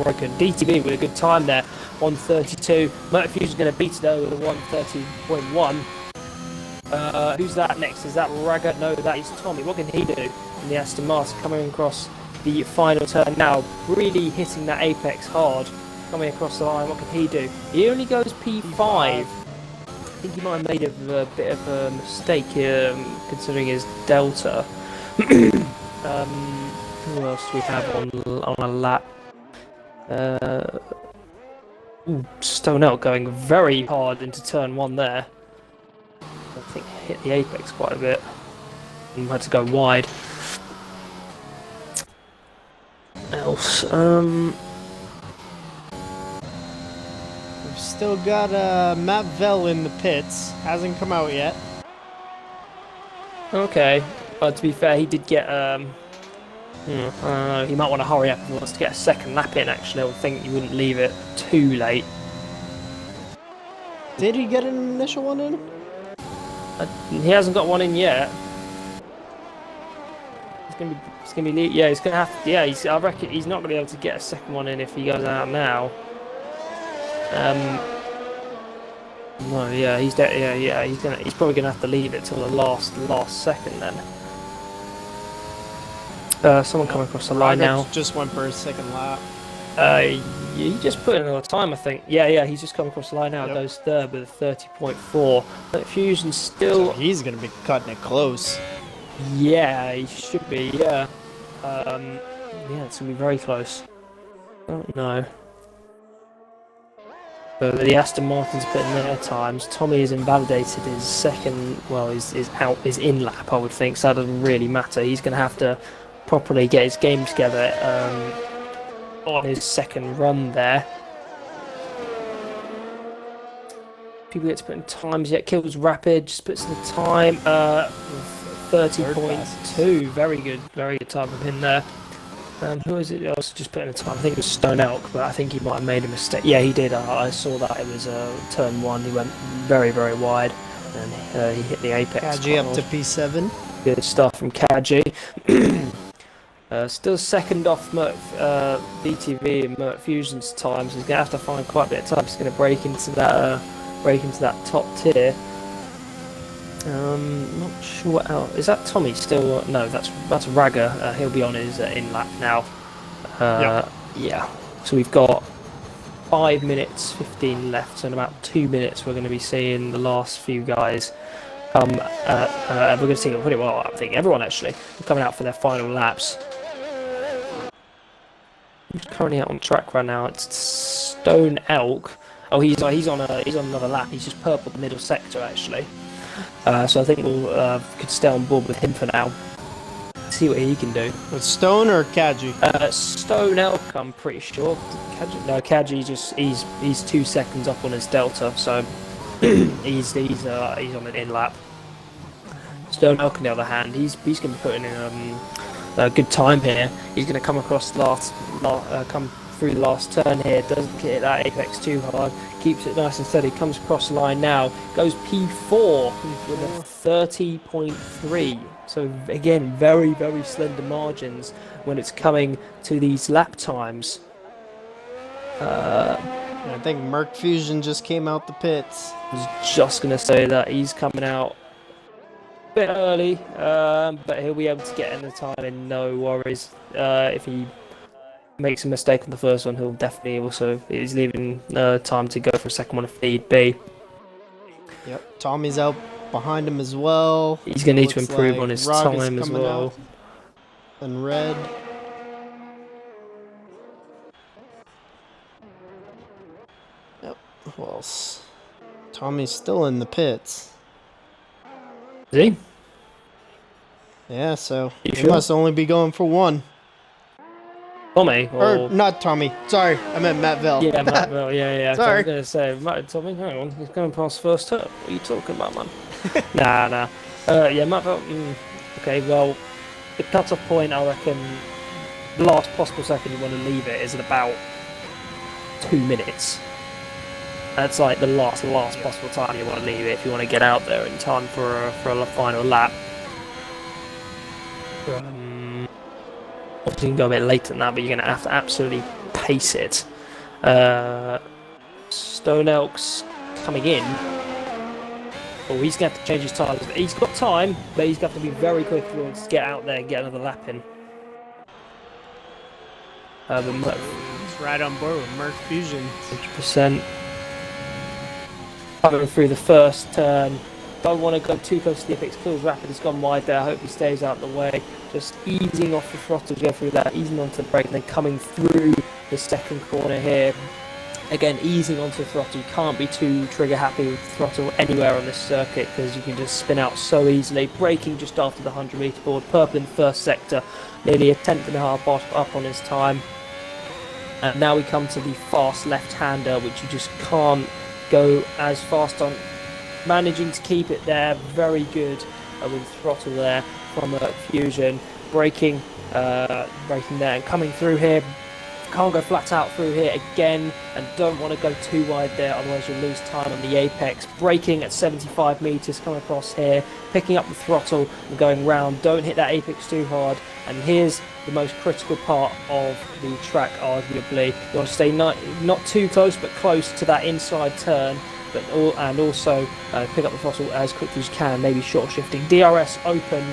broken. DTV with a good time there, 132. Motorfuse is going to beat it over the 130.1. Who's that next? Is that Raga? No, that is Tommy. What can he do in the Aston Martin coming across the final turn now? Really hitting that apex hard. Coming across the line, what can he do? He only goes P5. I think he might have made a bit of a mistake here, considering his delta. Who else do we have on a lap? Stonell going very hard into turn 1 there. I think hit the apex quite a bit and had to go wide. Else, We've still got Matt Vell in the pits. Hasn't come out yet. okay. To be fair, he did get he might want to hurry up if he wants to get a second lap in. Actually, I would think you wouldn't leave it too late. Did he get an initial one in? He hasn't got one in yet. It's gonna be. Yeah, he's gonna have to. Yeah, I reckon he's not gonna be able to get a second one in if he goes out now. No, yeah, he's he's probably gonna have to leave it till the last second then. Someone coming across the line now. Just went for his second lap. He just put in another time, I think. Yeah, he's just come across the line now. Yep. Goes third with a 30.4. But Fusion still. So he's gonna be cutting it close. Yeah, he should be. Yeah. Yeah, it's gonna be very close. I don't know. But the Aston Martin's put in their times. Tommy has invalidated his second. Well, his in lap, I would think. So that doesn't really matter. He's gonna have to properly get his game together on his second run there. People get to put in times yet. Kills Rapid just puts in the time 30.2. Very good time of him there. Who is it else just put in a time? I think it was Stone Elk, but I think he might have made a mistake. Yeah, he did. I saw that. It was turn 1. He went very, very wide and he hit the apex. Kaji up to P7. Good stuff from Kaji. Still second off BTV and Merc Fusion's time, so he's gonna have to find quite a bit of time. He's gonna break into that top tier. Not sure what else. Is that Tommy still? No, that's Raga. He'll be on his in lap now. Yeah. So we've got 5 minutes 15 left, so in about 2 minutes we're going to be seeing the last few guys come. We're going to see pretty well. I think everyone actually coming out for their final laps. Who's currently out on track right now? It's Stone Elk. Oh, he's on another lap. He's just purple the middle sector actually. So I think we'll could stay on board with him for now. See what he can do. With Stone or Kaji? Stone Elk, I'm pretty sure. Kaji just he's 2 seconds up on his delta, so he's on an in lap. Stone Elk on the other hand, he's going to be putting in a good time here. He's going to come across come through the last turn here, doesn't hit that apex too hard, keeps it nice and steady, comes across the line now, goes P4 with a 30.3. So again, very, very slender margins when it's coming to these lap times. I think Merc Fusion just came out the pits. I was just going to say that he's coming out a bit early, but he'll be able to get in the time and no worries. If he makes a mistake on the first one, he'll definitely he's leaving time to go for a second one if need be. Yep, Tommy's out behind him as well. He's going to need to improve on his time as well. And Red. Yep, who else? Tommy's still in the pits. Is he? Yeah, so he sure? must only be going for one. Tommy? Or not Tommy. Sorry, I meant Matt Vell. Yeah, Matt Vell, yeah. Sorry. I was going to say, Tommy, hang on, he's going past first turn. What are you talking about, man? Nah. Yeah, Matt Vell, okay, well, the cut-off point, I reckon, the last possible second you want to leave it is at about 2 minutes. That's like the last possible time you want to leave it if you want to get out there in time for a final lap. Obviously you can go a bit later than that, but you're going to have to absolutely pace it. Stone Elk's coming in. Oh, he's going to have to change his tyres. He's got time, but he's going to have to be very quick if he wants to get out there and get another lap in. He's right on board with Merc Fusion. 100%. Coming through the first turn. Don't want to go too close to the apex. Kills Rapid has gone wide there. I hope he stays out of the way. Just easing off the throttle to go through that, easing onto the brake, and then coming through the second corner here. Again, easing onto the throttle. You can't be too trigger happy with the throttle anywhere on this circuit because you can just spin out so easily. Braking just after the 100-meter board. Purple in the first sector, nearly a tenth and a half up on his time. And now we come to the fast left-hander, which you just can't go as fast on. Managing to keep it there, very good with the throttle there from Fusion. Braking there and coming through here. Can't go flat out through here again, and don't want to go too wide there, otherwise you'll lose time on the apex. Braking at 75 meters, coming across here, picking up the throttle and going round. Don't hit that apex too hard. And here's the most critical part of the track, arguably. You want to stay not too close, but close to that inside turn, and also pick up the throttle as quickly as you can, maybe short shifting. DRS open,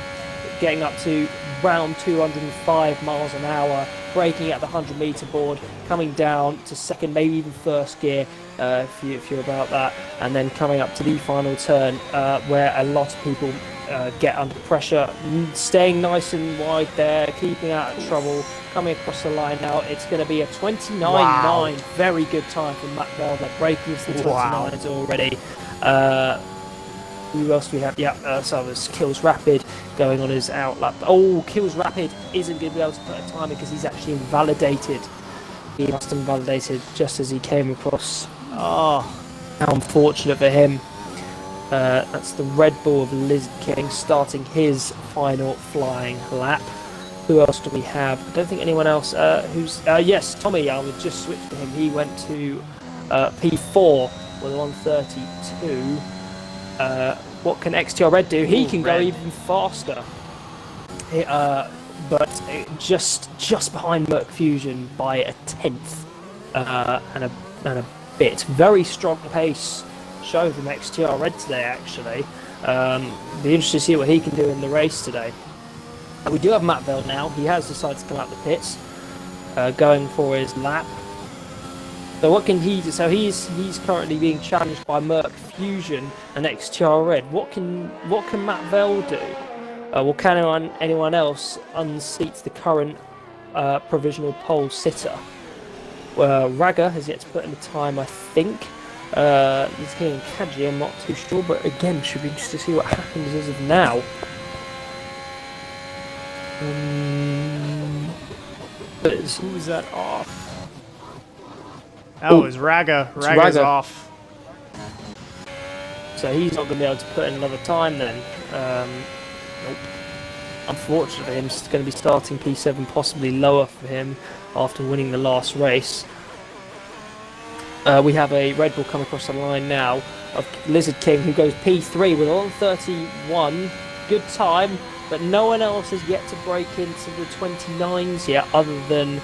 getting up to around 205 miles an hour, braking at the 100-meter board, coming down to second, maybe even first gear if you're about that, and then coming up to the final turn where a lot of people get under pressure, staying nice and wide there, keeping out of trouble, coming across the line now. It's going to be a 29.9. Wow. Very good time for Matt Bell. They're breaking to the 29s already. Who else do we have? Yeah, so there's Kills Rapid going on his outlap. Oh, Kills Rapid isn't going to be able to put a timer because he's actually invalidated. He must have invalidated just as he came across. Oh, how unfortunate for him. That's the Red Bull of Lizard King starting his final flying lap. Who else do we have? I don't think anyone else yes, Tommy, I would just switch to him. He went to P4 with 132. What can XTR Red do? He can go even faster. But just behind Merc Fusion by a tenth and a bit. Very strong pace show from XTR Red today, actually. Be interested to see what he can do in the race today. We do have Matt Veld now. He has decided to come out the pits, going for his lap. So what can he do? So he's currently being challenged by Merc Fusion and XTR Red. What can Matt Veld do? Well, can anyone else unseat the current provisional pole sitter? Well, Raga has yet to put in the time, I think. He's getting Kaji, I'm not too sure, but again, should be interested to see what happens as of now. Who's that off? Oh, it's Raga. Raga's off. So he's not going to be able to put in another time then. Nope. Unfortunately, I'm just going to be starting P7, possibly lower for him after winning the last race. We have a Red Bull come across the line now of Lizard King, who goes P3 with 1:31. Good time, but no one else has yet to break into the 29s yet, other than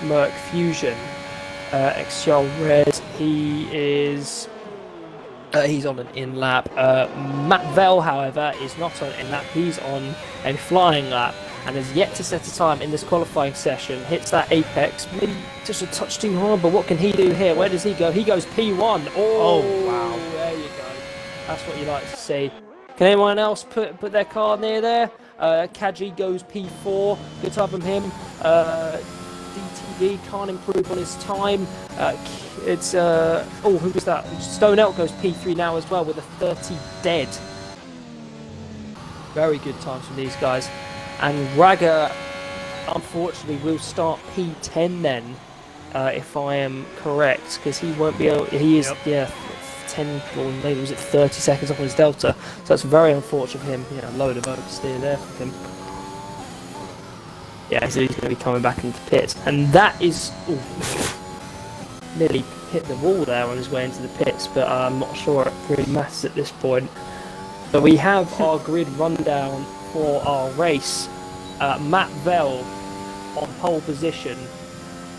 Merc Fusion. XTR Red, he's on an in-lap. Matt Vell, however, is not on an in-lap. He's on a flying lap and has yet to set a time in this qualifying session. Hits that apex, maybe just a touch too hard, but what can he do here? Where does he go? He goes P1. Oh wow. There you go. That's what you like to see. Can anyone else put their car near there? Kaji goes P4. Good time from him. DTV can't improve on his time. Who was that? Stone Elk goes P3 now as well with a 30 dead. Very good times from these guys. And Raga, unfortunately, will start P10 then, if I am correct, because he won't be able. He is 10 or maybe was it 30 seconds off on his delta. So that's very unfortunate for him. A load of oversteer there for him. Yeah, so he's going to be coming back into the pits, and that is nearly hit the wall there on his way into the pits, but I'm not sure it really matters at this point. So we have our grid rundown for our race. Matt Vell on pole position.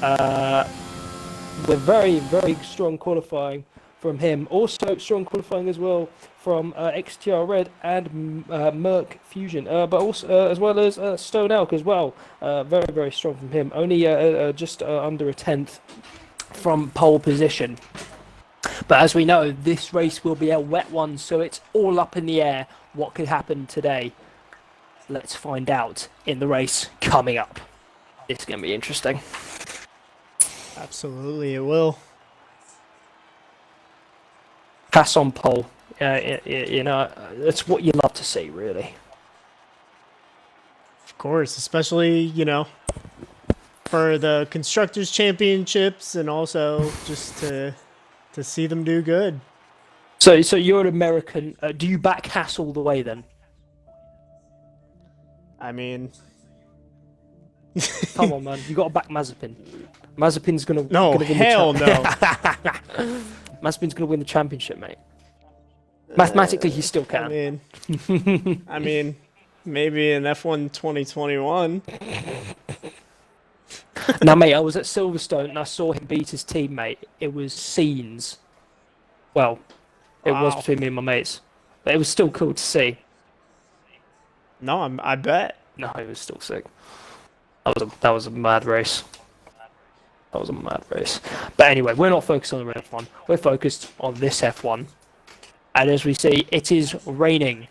We're very, very strong qualifying from him. Also strong qualifying as well from XTR Red and Merc Fusion, but also as well as Stone Elk as well. Very, very strong from him. Only just under a tenth from pole position. But as we know, this race will be a wet one, so it's all up in the air. What could happen today? Let's find out in the race coming up. It's going to be interesting. Absolutely, it will. Pass on pole. You know, that's what you love to see, really. Of course, especially, you know, for the Constructors' Championships and also just to see them do good. So you're an American. Do you back Haas all the way then? I mean, Come on, man. You got to back Mazepin. Mazepin's gonna no, win hell no. Mazepin's gonna win the championship, mate. Mathematically, he still can. I mean, maybe in F1 2021. Now, mate, I was at Silverstone and I saw him beat his teammate. It was scenes. Well, it was Wow. between me and my mates, but it was still cool to see. No, I bet. No, it was still sick. That was a mad race. That was a mad race. But anyway, we're not focused on the red F1. We're focused on this F1. And as we see, it is raining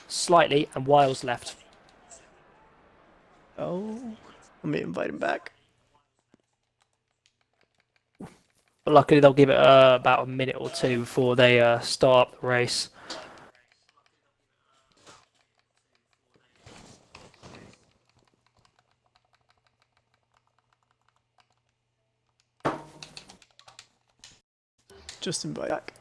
slightly and Wiles left. Oh, let me invite him back. But luckily, they'll give it about a minute or two before they start the race. Just invite back.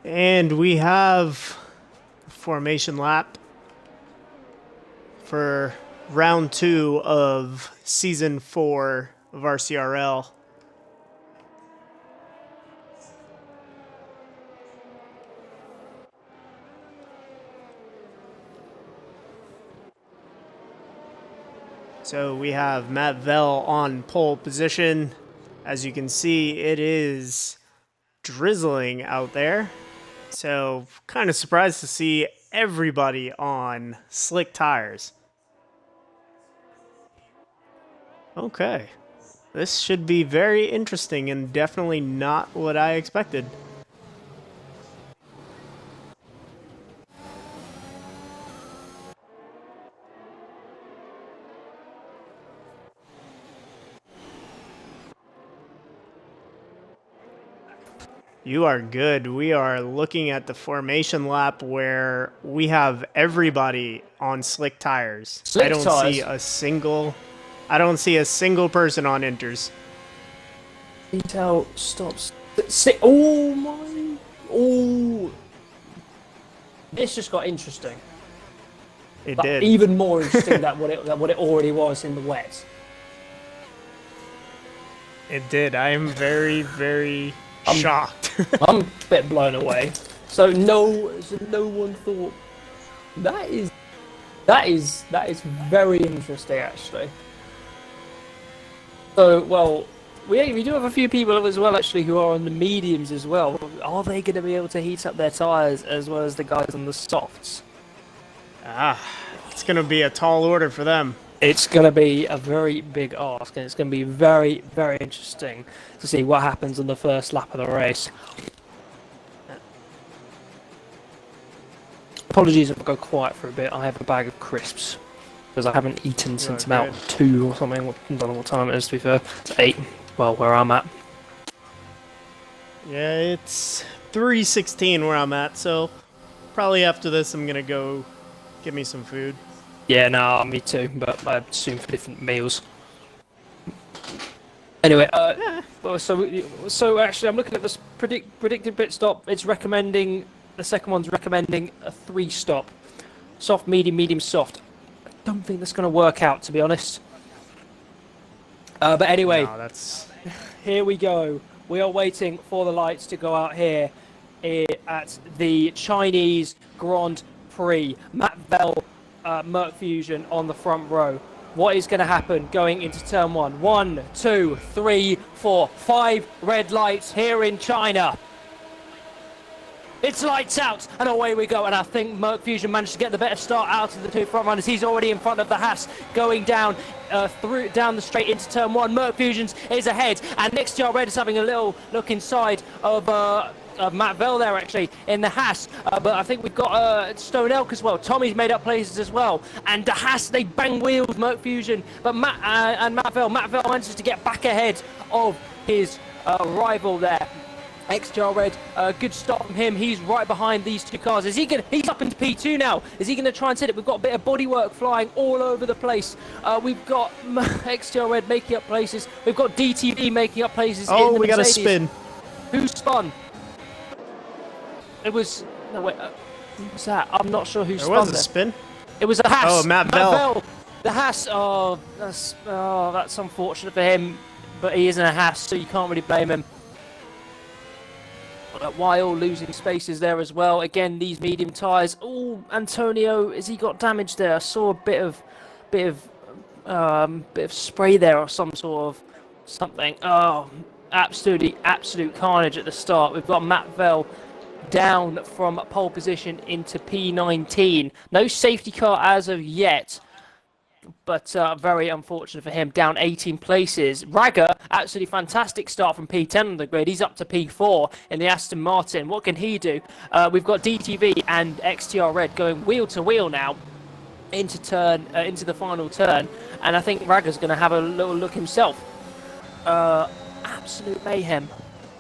And we have formation lap for round 2 of season 4 of RCRL. So we have Matt Vell on pole position. As you can see, it is drizzling out there. So kind of surprised to see everybody on slick tires. Okay. This should be very interesting and definitely not what I expected. You are good. We are looking at the formation lap where we have everybody on slick tires. Slick I don't tires? see a single person on inters. Detail stops. Oh my! Oh, this just got interesting. It But did. even more interesting than what it already was in the wet. It did. I am very, very shocked. I'm a bit blown away. So no one thought that is very interesting actually. So well, we do have a few people as well actually who are on the mediums as well. Are they going to be able to heat up their tires as well as the guys on the softs? It's going to be a tall order for them. It's going to be a very big ask, and it's going to be very, very interesting to see what happens on the first lap of the race. Apologies if I go quiet for a bit. I have a bag of crisps because I haven't eaten since about 2 or something. I don't know what time it is, to be fair. It's 8, well, where I'm at. Yeah, it's 3:16 where I'm at, so probably after this I'm going to go get me some food. Yeah, no, me too, but I assume for different meals. Anyway, well, so actually, I'm looking at this predicted pit stop. It's recommending the second one's recommending a 3-stop, soft, medium, medium, soft. I don't think that's going to work out, to be honest. But anyway, No, that's... here we go. We are waiting for the lights to go out here at the Chinese Grand Prix. Matt Bell, Merc Fusion on the front row. What is going to happen going into turn 1? 1, 2, 3, 4, 5 red lights here in China. It's lights out, and away we go. And I think Merc Fusion managed to get the better start out of the 2 front runners. He's already in front of the Haas, going down down the straight into turn 1. Merc Fusions is ahead, and RCRL is having a little look inside of Matt Vell there, actually, in the Haas. But I think we've got Stone Elk as well. Tommy's made up places as well. And the Haas, they bang wheels, Merc Fusion. But Matt Vell manages to get back ahead of his rival there. RCRL, good start from him. He's right behind these 2 cars. He's up into P2 now. Is he going to try and set it? We've got a bit of bodywork flying all over the place. We've got RCRL making up places. We've got DTV making up places. Oh, we got a spin. Who spun? It was... No, wait. Who was that? I'm not sure who spun there. There was a spin? It was a Haas. Oh, Matt Bell. The Haas. Oh, that's unfortunate for him. But he isn't a Haas, so you can't really blame him. Weil losing spaces there as well. Again, these medium tyres. Oh, Antonio, has he got damage there? I saw a bit of spray there or some sort of something. Oh, absolute carnage at the start. We've got Matt Vell down from pole position into P19. No safety car as of yet, but very unfortunate for him, down 18 places. Ragger, absolutely fantastic start from P10 on the grid. He's up to P4 in the Aston Martin. What can he do? We've got DTV and RCRL going wheel to wheel now into the final turn, and I think Ragger's going to have a little look himself. Absolute mayhem,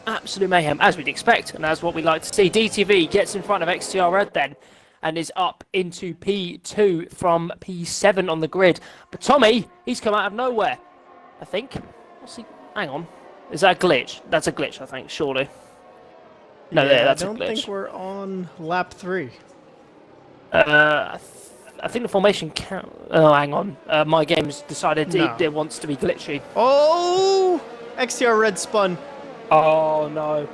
as we'd expect, and as what we like to see. DTV gets in front of RCRL then, and is up into P2 from P7 on the grid. But Tommy, he's come out of nowhere, I think. What's he? Hang on. Is that a glitch? That's a glitch, I think, surely. No, yeah, that's a glitch. I don't think we're on lap 3. I think the formation count... Oh, hang on. My game's decided it wants to be glitchy. Oh! RCRL spun. Oh, no.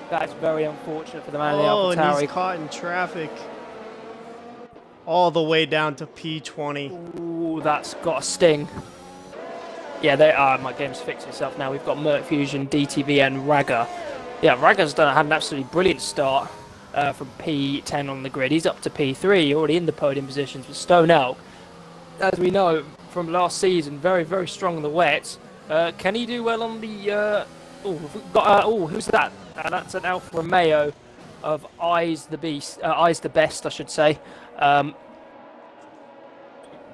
That's very unfortunate for the man in the AlphaTauri. And he's caught in traffic. All the way down to P20. Ooh, that's got a sting. Yeah, they are. My game's fixed itself now. We've got Merc Fusion, DTV, and Ragger. Yeah, Ragger's had an absolutely brilliant start from P10 on the grid. He's up to P3, already in the podium positions with Stone Elk. As we know from last season, very, very strong in the wet. Can he do well on the... who's that? That's an Alfa Romeo of Eyes the Best, I should say.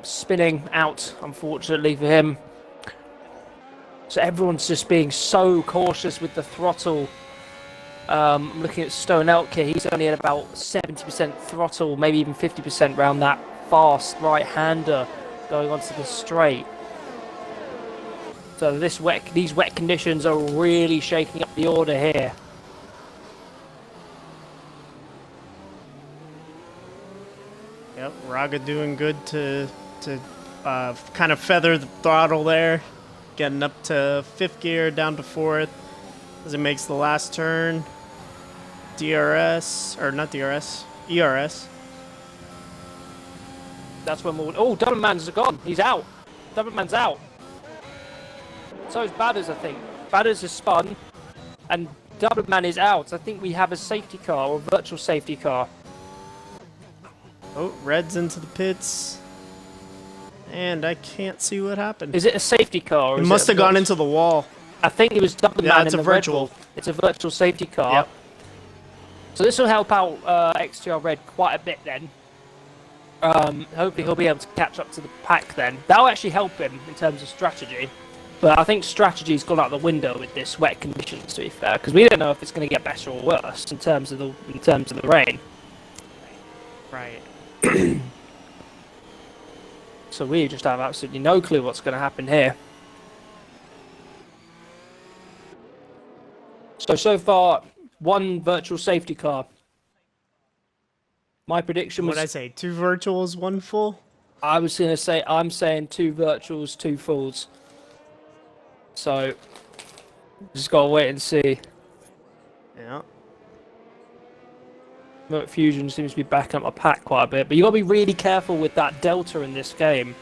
Spinning out, unfortunately for him. So everyone's just being so cautious with the throttle. I'm looking at Stone Elk here. He's only at about 70% throttle, maybe even 50% around that fast right-hander going onto the straight. So these wet conditions are really shaking up the order here. Yep, Raga doing good to kind of feather the throttle there, getting up to 5th gear, down to 4th as it makes the last turn. DRS, or not DRS, ERS. That's when we'll... Oh, Doubleman's gone. He's out. Doubleman's out. So is Badders, I think. Badders has spun, and Doubleman is out. I think we have a safety car, or a virtual safety car. Oh, Red's into the pits. And I can't see what happened. Is it a safety car? Or it must have gone into the wall. I think it was Doubleman in the virtual. Red Bull. It's a virtual safety car. Yep. So this will help out RCRL quite a bit then. Hopefully he'll be able to catch up to the pack then. That'll actually help him in terms of strategy. But I think strategy's gone out the window with this wet conditions, to be fair, because we don't know if it's going to get better or worse in terms of the rain. Right. So we just have absolutely no clue what's going to happen here. So far, one virtual safety car. My prediction was... What'd I say? 2 virtuals, 1 full? I was going to say, I'm saying 2 virtuals, 2 fulls. So, just got to wait and see. Yeah. Fusion seems to be backing up my pack quite a bit, but you got to be really careful with that delta in this game.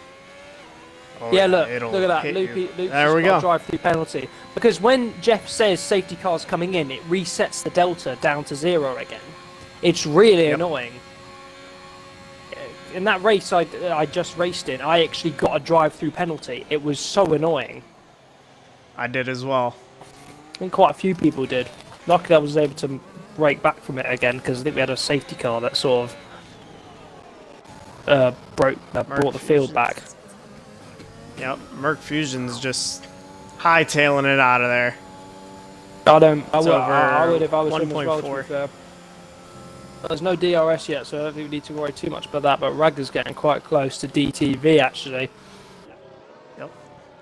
Oh, Yeah, look at that. hit Loopy There we go. drive-through penalty. Because when Jeff says safety car's coming in, it resets the delta down to 0 again. It's really annoying. In that race I just raced in, I actually got a drive-through penalty. It was so annoying. I did as well. I think quite a few people did. Luckily I was able to break back from it again, because I think we had a safety car that sort of brought the field back. Yep, Merc Fusion's just hightailing it out of there. I would if I was him as well, to be fair. There's no DRS yet, so I don't think we need to worry too much about that, but Ragger's getting quite close to DTV, actually. Yep.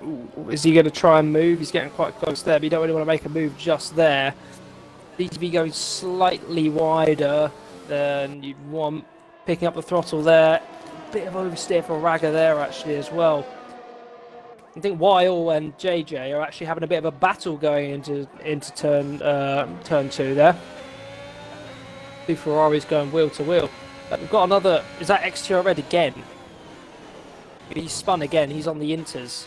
Ooh, is he going to try and move? He's getting quite close there, but you don't really want to make a move just there. DTV going slightly wider than you'd want, picking up the throttle there. Bit of oversteer for Ragger there, actually, as well. I think Weil and JJ are actually having a bit of a battle going into turn 2 there. 2 Ferraris going wheel to wheel. We've got another. Is that RCRL again? He's spun again. He's on the inters.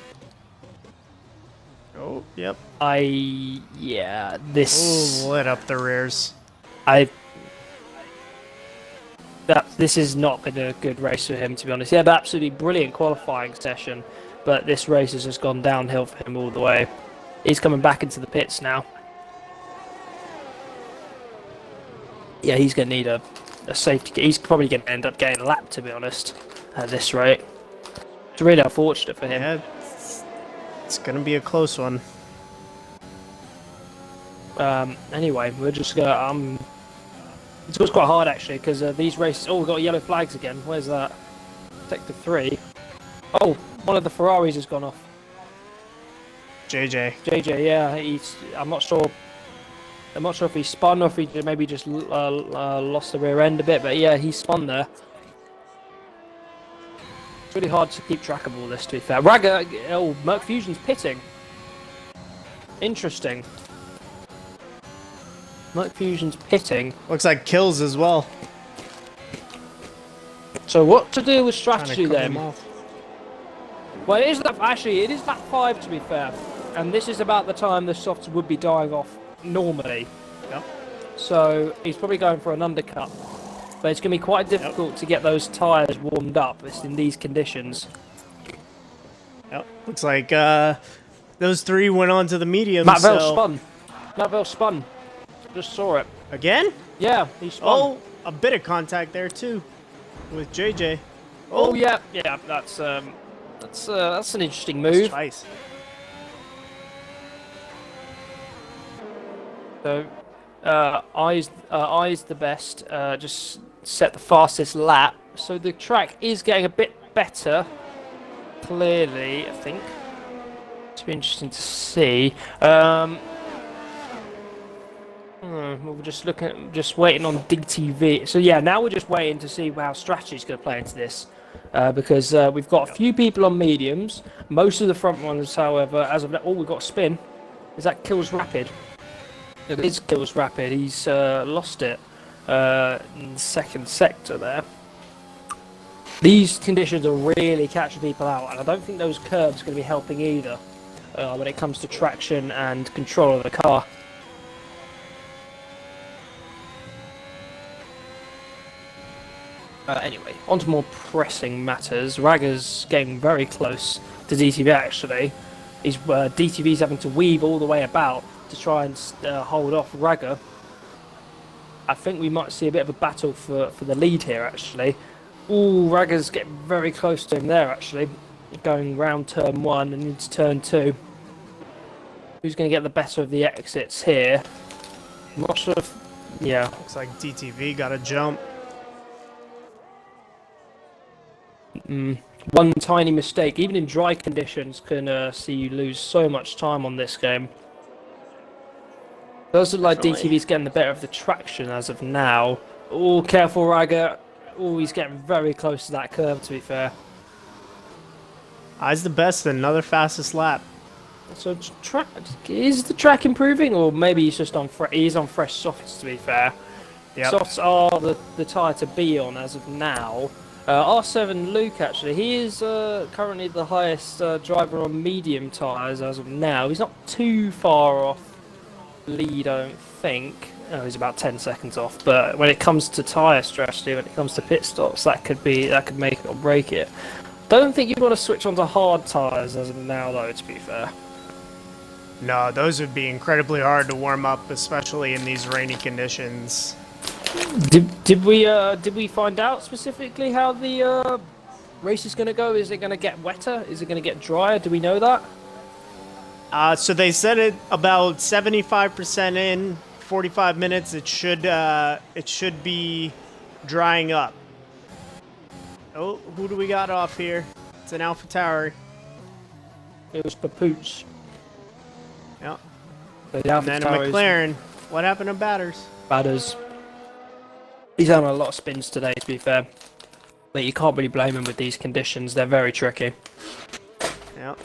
Oh, yep. This. Ooh, lit up the rears. This has not been a good race for him, to be honest. He had an absolutely brilliant qualifying session, but this race has just gone downhill for him all the way. He's coming back into the pits now. Yeah, he's going to need a safety. He's probably going to end up getting a lap, to be honest, at this rate. It's really unfortunate for him. Yeah, it's going to be a close one. Anyway, we're just going to... It was quite hard, actually, because these races... Oh, we've got yellow flags again. Where's that? Sector 3. Oh, one of the Ferraris has gone off. JJ, yeah. I'm not sure if he spun or if he maybe just lost the rear end a bit, but yeah, he spun there. It's really hard to keep track of all this, to be fair. Ragger, Merc Fusion's pitting. Interesting. Merc Fusion's pitting. looks like kills as well. So what to do with strategy Trying to cut then? him off. Well, it is lap 5, to be fair, and this is about the time the softs would be dying off normally. Yep. So he's probably going for an undercut, but it's going to be quite difficult to get those tyres warmed up in these conditions. Yep. Looks like those 3 went on to the medium. Matt Vale spun. Just saw it. Again? Yeah, he spun. Oh, a bit of contact there too, with JJ. Oh yeah. That's an interesting move. Twice. So, eyes the best. Just set the fastest lap. So the track is getting a bit better. Clearly, I think. It's be interesting to see. We're just waiting on DTV. So yeah, now we're just waiting to see how strategy's going to play into this, because we've got a few people on mediums. Most of the front runners, however, as of now, we've got a spin. Is that Kills Rapid? It is Kills Rapid. He's lost it in the second sector there. These conditions are really catching people out, and I don't think those curbs are going to be helping either when it comes to traction and control of the car. Anyway, on to more pressing matters. Ragger's getting very close to DTV, actually. DTV's having to weave all the way about to try and hold off Ragger. I think we might see a bit of a battle for the lead here, actually. Ooh, Ragger's getting very close to him there, actually. Going round turn 1 and into turn 2. Who's going to get the better of the exits here? I'm not sure if... Yeah. Looks like DTV got a jump. One tiny mistake, even in dry conditions, can see you lose so much time on this game. Does look like Definitely. DTV's getting the better of the traction as of now. Oh, careful, Raga. Oh, he's getting very close to that curve, to be fair. He's the best, another fastest lap. So, is the track improving, or maybe he's just on he's on fresh softs, to be fair. Yep. Softs are the tyre to be on as of now. R7 Luke, actually, he is currently the highest driver on medium tyres as of now. He's not too far off lead, I don't think. Oh, he's about 10 seconds off. But when it comes to tyre strategy, when it comes to pit stops, that could make it or break it. Don't think you'd want to switch onto hard tyres as of now, though, to be fair. No, those would be incredibly hard to warm up, especially in these rainy conditions. Did we find out specifically how the race is going to go? Is it going to get wetter? Is it going to get drier? Do we know that? So they said it about 75% in 45 minutes. It should be drying up. Oh, who do we got off here? It's an AlphaTauri. It was Papooch. Yep. The And then a McLaren. What happened to Batters? Batters. He's having a lot of spins today, to be fair. But you can't really blame him with these conditions. They're very tricky. Yep.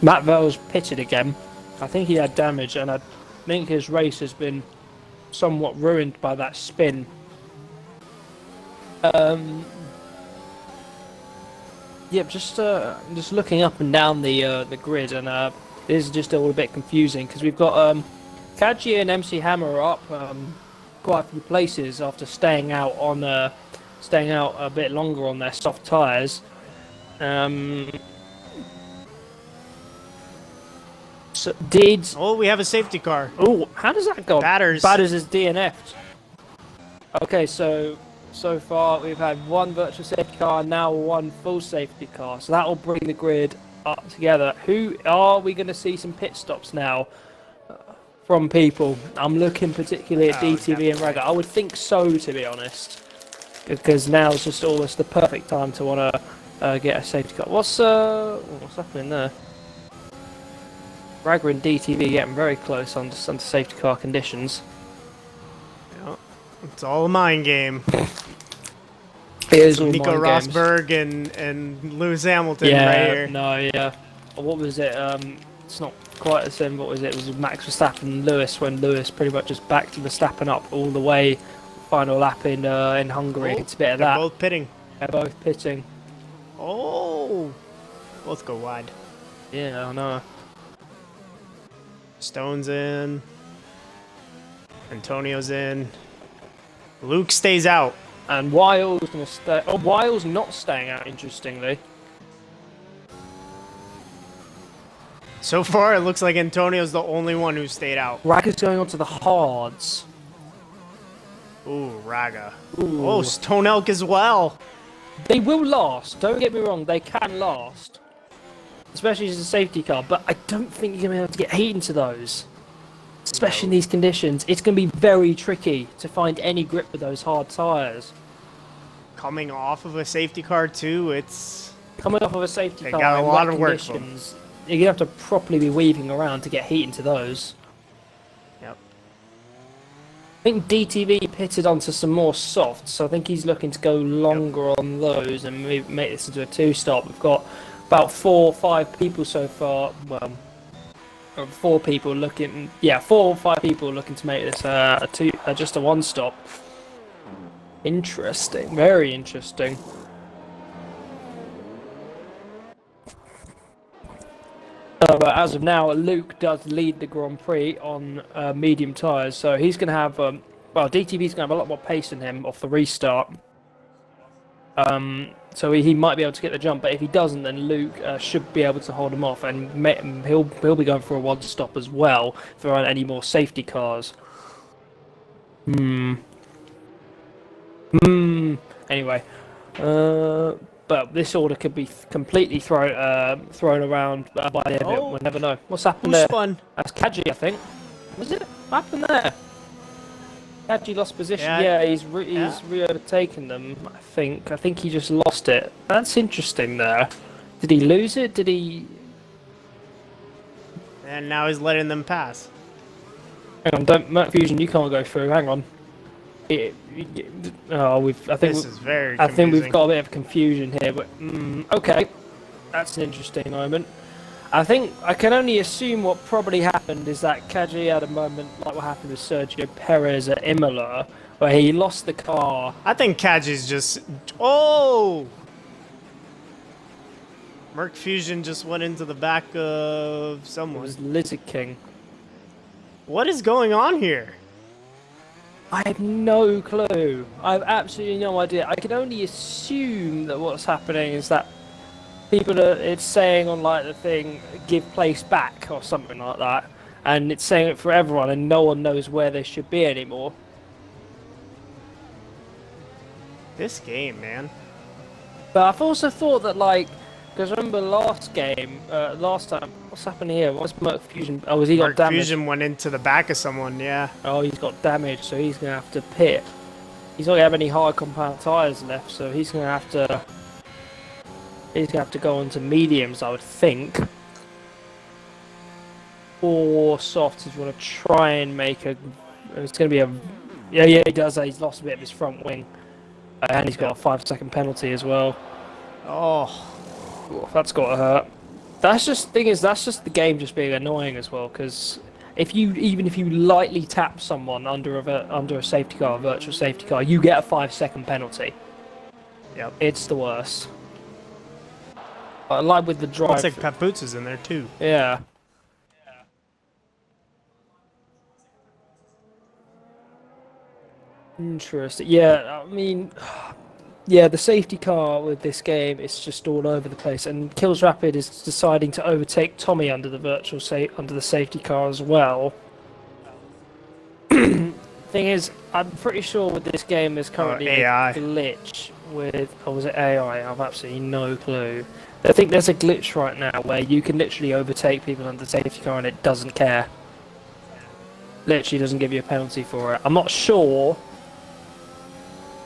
Matt Vell's pitted again. I think he had damage, and I think his race has been somewhat ruined by that spin. Yeah, just looking up and down the grid, and this is just all a bit confusing because we've got Kaji and MC Hammer are up quite a few places after staying out a bit longer on their soft tyres. So Oh, we have a safety car. Oh, how does that go? Batters. Batters is DNF'd. Okay, so far we've had one virtual safety car, now one full safety car. So that will bring the grid up together. Who are we going to see some pit stops now from people? I'm looking particularly at DTV and Raga. I would think so, to be honest, because now is just almost the perfect time to want to get a safety car. What's happening there? Raga and DTV getting very close under safety car conditions. Yep. It's all a mind game. It is all Nico mind games. Rosberg and Lewis Hamilton right here. Yeah. What was it? It's not quite the same. What was it? It was Max Verstappen and Lewis, when Lewis pretty much just backed Verstappen up all the way. Final lap in Hungary. It's a bit of that. They're both pitting. They're both pitting. Oh, both go wide. Yeah, I know. Stone's in. Antonio's in. Luke stays out. And Wiles gonna stay. Oh, Wiles not staying out. Interestingly. So far, it looks like Antonio's the only one who stayed out. Raga's going on to the hards. Ooh, Raga. Ooh. Oh, Stone Elk as well. They will last. Don't get me wrong. They can last. Especially as a safety car, but I don't think you're going to be able to get heat into those. Especially in these conditions. It's going to be very tricky to find any grip with those hard tyres. Coming off of a safety car, too, it's... Coming off of a safety They car got a in lot wet of work for conditions, you're going to have to properly be weaving around to get heat into those. Yep. I think DTV pitted onto some more softs, so I think he's looking to go longer on those and make this into a two-stop. We've got about 4 or 5 people so far. Well, 4 people looking. Yeah, 4 or 5 people looking to make this just a one-stop. Interesting, very interesting. But as of now, Luke does lead the Grand Prix on medium tyres, so he's going to have. Well, DTV's going to have a lot more pace in him off the restart. So he might be able to get the jump, but if he doesn't, then Luke should be able to hold him off, and he'll be going for a one stop as well if there aren't any more safety cars. Anyway, but this order could be completely thrown around by the end. We'll never know. What's happened Who there? spun? That's Kaji, I think. Was it? What happened there? Hadji lost position. Yeah, Yeah, yeah. he's re-overtaken them. I think. I think he just lost it. That's interesting. There. Did he lose it? Did he? And now he's letting them pass. Hang on, don't Merc Fusion. You can't go through. Hang on. Oh, we've. This is very I think we've confusing. got a bit of confusion here. But okay, that's an interesting moment. I think I can only assume what probably happened is that Kaji had a moment like what happened with Sergio Perez at Imola, where he lost the car. I think Kaji's just... Oh! Merc Fusion just went into the back of It someone. was Lizard King. What is going on here? I have no clue. I have absolutely no idea. I can only assume that what's happening is that it's saying on like the thing, give place back or something like that, and it's saying it for everyone, and no one knows where they should be anymore. This game, man. But I've also thought that like, because remember last time, what's happened here? What's Merc Fusion? Oh, has he got Merc damaged? Fusion went into the back of someone, yeah. Oh, he's got damage, so he's gonna have to pit. He's not gonna have any hard compound tires left, so he's gonna have to. He's gonna have to go on to mediums, I would think, or softs if you want to try and make a. It's gonna be a. Yeah, he does. He's lost a bit of his front wing, and he's got a 5-second penalty as well. Oh, Ooh, that's got to hurt. That's just that's just the game just being annoying as well. Because even if you lightly tap someone under a safety car, a virtual safety car, you get a 5-second penalty. yep. It's the worst. Like with the drive. Looks like Papoose is in there too. Yeah. Interesting. Yeah, I mean, yeah, the safety car with this game is just all over the place, and Kills Rapid is deciding to overtake Tommy under the safety car as well. Thing is, I'm pretty sure with this game there's currently AI. a glitch with, or was it AI? I've absolutely no clue. I think there's a glitch right now where you can literally overtake people under the safety car and it doesn't care. Literally doesn't give you a penalty for it. I'm not sure,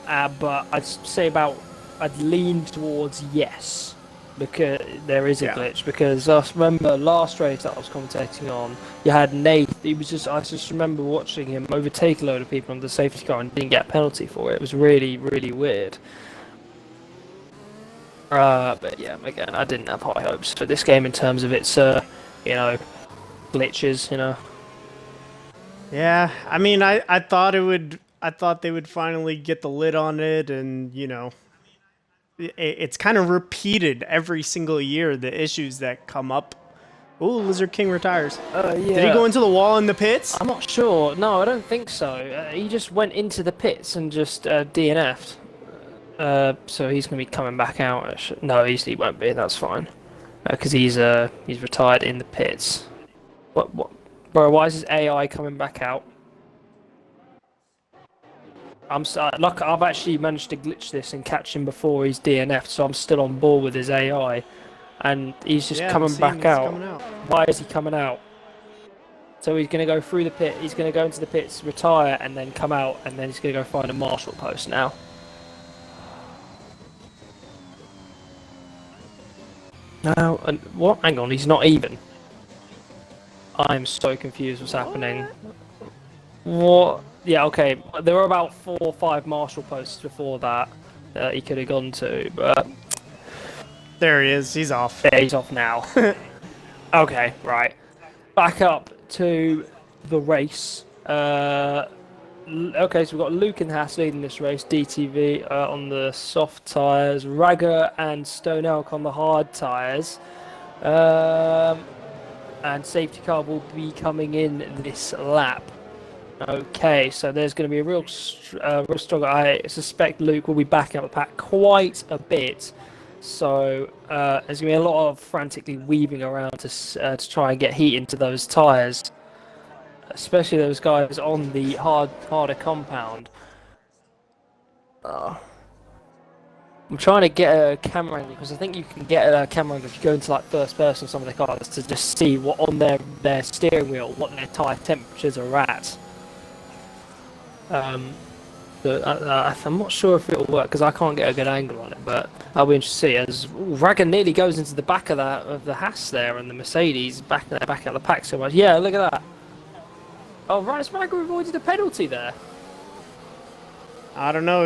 but I'd lean towards yes, because there is a glitch. Because I remember last race that I was commentating on, you had Nate. I just remember watching him overtake a load of people on the safety car and didn't get a penalty for it. It was really, really weird. But yeah, again, I didn't have high hopes for this game in terms of its, glitches. Yeah, I mean, I thought they would finally get the lid on it, and it's kind of repeated every single year, the issues that come up. Ooh, Lizard King retires. Yeah. Did he go into the wall in the pits? I'm not sure. No, I don't think so. He just went into the pits and just DNF'd. So he's going to be coming back out. No, he won't be. That's fine. Because he's retired in the pits. What? Bro, why is his AI coming back out? I've actually managed to glitch this and catch him before he's DNF'd, so I'm still on board with his AI. And he's just coming back out. Why is he coming out? So he's going to go through the pit, he's going to go into the pits, retire, and then come out, and then he's going to go find a marshal post now. No, and what? Hang on, he's not even. I'm so confused what's happening. What? Yeah, okay. There were about 4 or 5 marshal posts before that he could have gone to, but... There he is. He's off. Yeah, he's off now. Okay, right. Back up to the race. Okay, so we've got Luke and Haas leading this race. DTV on the soft tyres. Ragger and Stone Elk on the hard tyres. And safety car will be coming in this lap. Okay, so there's going to be a real struggle. I suspect Luke will be backing up the pack quite a bit. So there's going to be a lot of frantically weaving around to try and get heat into those tyres. Especially those guys on the harder compound. I'm trying to get a camera angle because I think you can get a camera angle if you go into like first person on some of the cars to just see what on their steering wheel, what their tyre temperatures are at. I'm not sure if it'll work because I can't get a good angle on it, but I'll be interested to see as Raga nearly goes into the back of the Haas there and the Mercedes back out of the pack so much. Yeah, look at that. Oh, right, Raga avoided a penalty there. I don't know.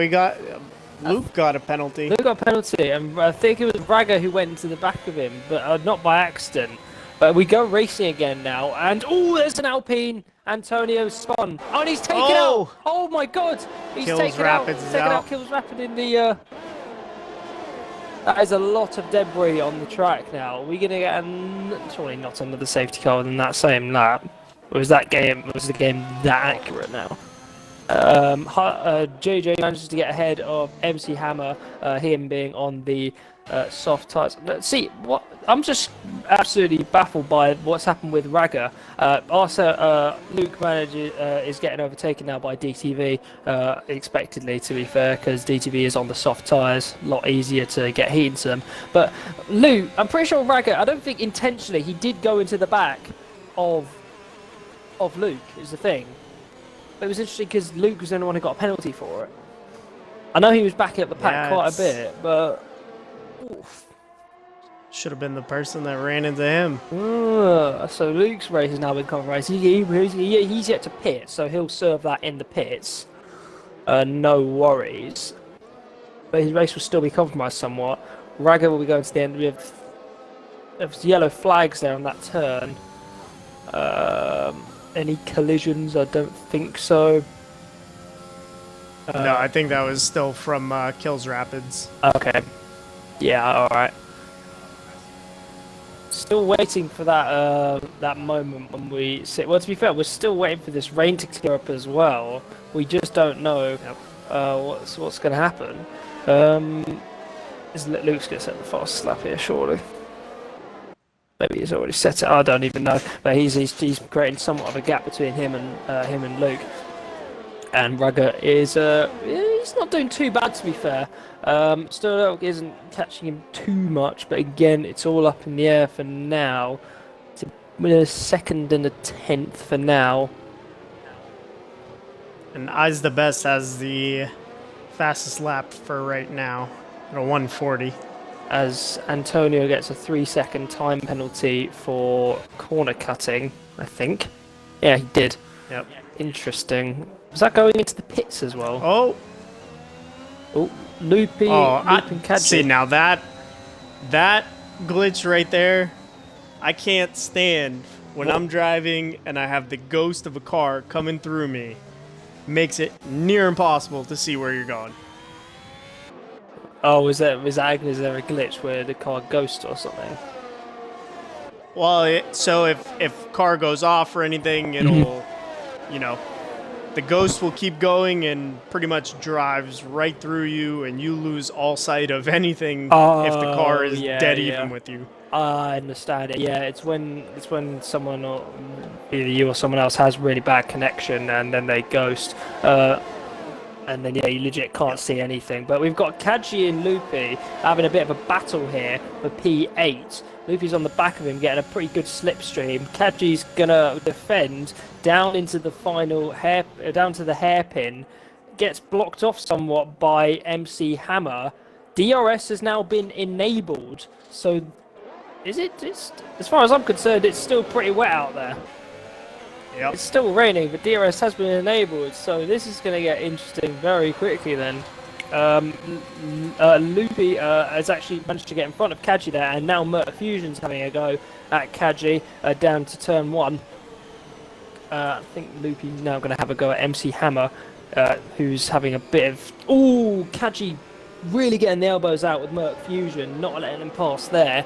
Luke got a penalty. Luke got a penalty, and I think it was Raga who went into the back of him, but not by accident. But we go racing again now, and oh, there's an Alpine. Antonio spun. Oh, and he's taken out. Oh my God, he's taken out. Taken out Kills Rapid in the. That is a lot of debris on the track now. Are we gonna get surely not another safety car in that same lap? Or was the game that accurate now? JJ manages to get ahead of MC Hammer, him being on the soft tyres. See, what I'm just absolutely baffled by what's happened with Raga. Also, Luke is getting overtaken now by DTV, expectedly to be fair, because DTV is on the soft tyres, a lot easier to get heat into them. But Luke, I'm pretty sure Raga, I don't think intentionally, he did go into the back of Luke, is the thing. But it was interesting because Luke was the only one who got a penalty for it. I know he was backing up the pack quite a bit, but... Oof. Should have been the person that ran into him. So Luke's race has now been compromised. He's yet to pit, so he'll serve that in the pits. No worries. But his race will still be compromised somewhat. Raga will be going to the end. We have yellow flags there on that turn. Any collisions? I don't think so. No, I think that was still from Kills Rapids. Okay. Yeah, alright. Still waiting for that moment when we sit. Well, to be fair, we're still waiting for this rain to clear up as well. We just don't know what's going to happen. Luke's going to set the fast lap here, surely. Maybe he's already set it. I don't even know. But he's creating somewhat of a gap between him and Luke. And Raga is he's not doing too bad, to be fair. Sternelk isn't catching him too much, but again, it's all up in the air for now. It's a second and a 10th for now. And Eyes the Best has the fastest lap for right now at a 140. As Antonio gets a 3-second time penalty for corner cutting, I think. Yeah, he did. Yep. Interesting. Was that going into the pits as well? Oh, Loopy and Kadji. See, now that glitch right there, I can't stand when I'm driving and I have the ghost of a car coming through me. Makes it near impossible to see where you're going. Oh, is there a glitch where the car ghosts or something? Well, so if car goes off or anything, it'll, the ghost will keep going and pretty much drives right through you, and you lose all sight of anything if the car is dead even with you. I understand it. Yeah, it's when someone, or either you or someone else, has really bad connection, and then they ghost. And then, you legit can't see anything. But we've got Kadji and Loopy having a bit of a battle here for P8. Loopy's on the back of him, getting a pretty good slipstream. Kadji's gonna defend down into the final down to the hairpin. Gets blocked off somewhat by MC Hammer. DRS has now been enabled. So, as far as I'm concerned, it's still pretty wet out there. Yep. It's still raining, but DRS has been enabled, so this is going to get interesting very quickly then. Loopy has actually managed to get in front of Kadji there, and now Mert Fusion's having a go at Kadji down to turn 1. I think Loopy's now going to have a go at MC Hammer, who's having a bit of... Ooh, Kadji really getting the elbows out with Mert Fusion, not letting him pass there.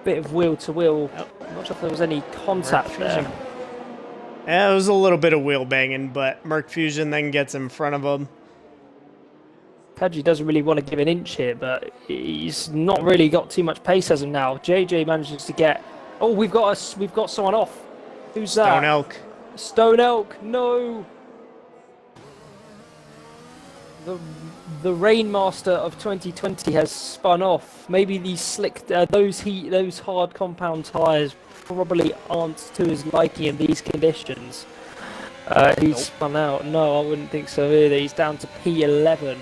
Bit of wheel-to-wheel. I'm not sure if there was any contact there. Yeah, it was a little bit of wheel banging, but Merc Fusion then gets in front of him. Kadji doesn't really want to give an inch here, but he's not really got too much pace as of now. JJ manages to get... Oh, we've got someone off. Who's that? Stone Elk. Stone Elk, no! The Rainmaster of 2020 has spun off. Maybe these slick, those hard compound tyres probably aren't to his liking in these conditions. He's Nope. spun out. No, I wouldn't think so either. He's down to P11.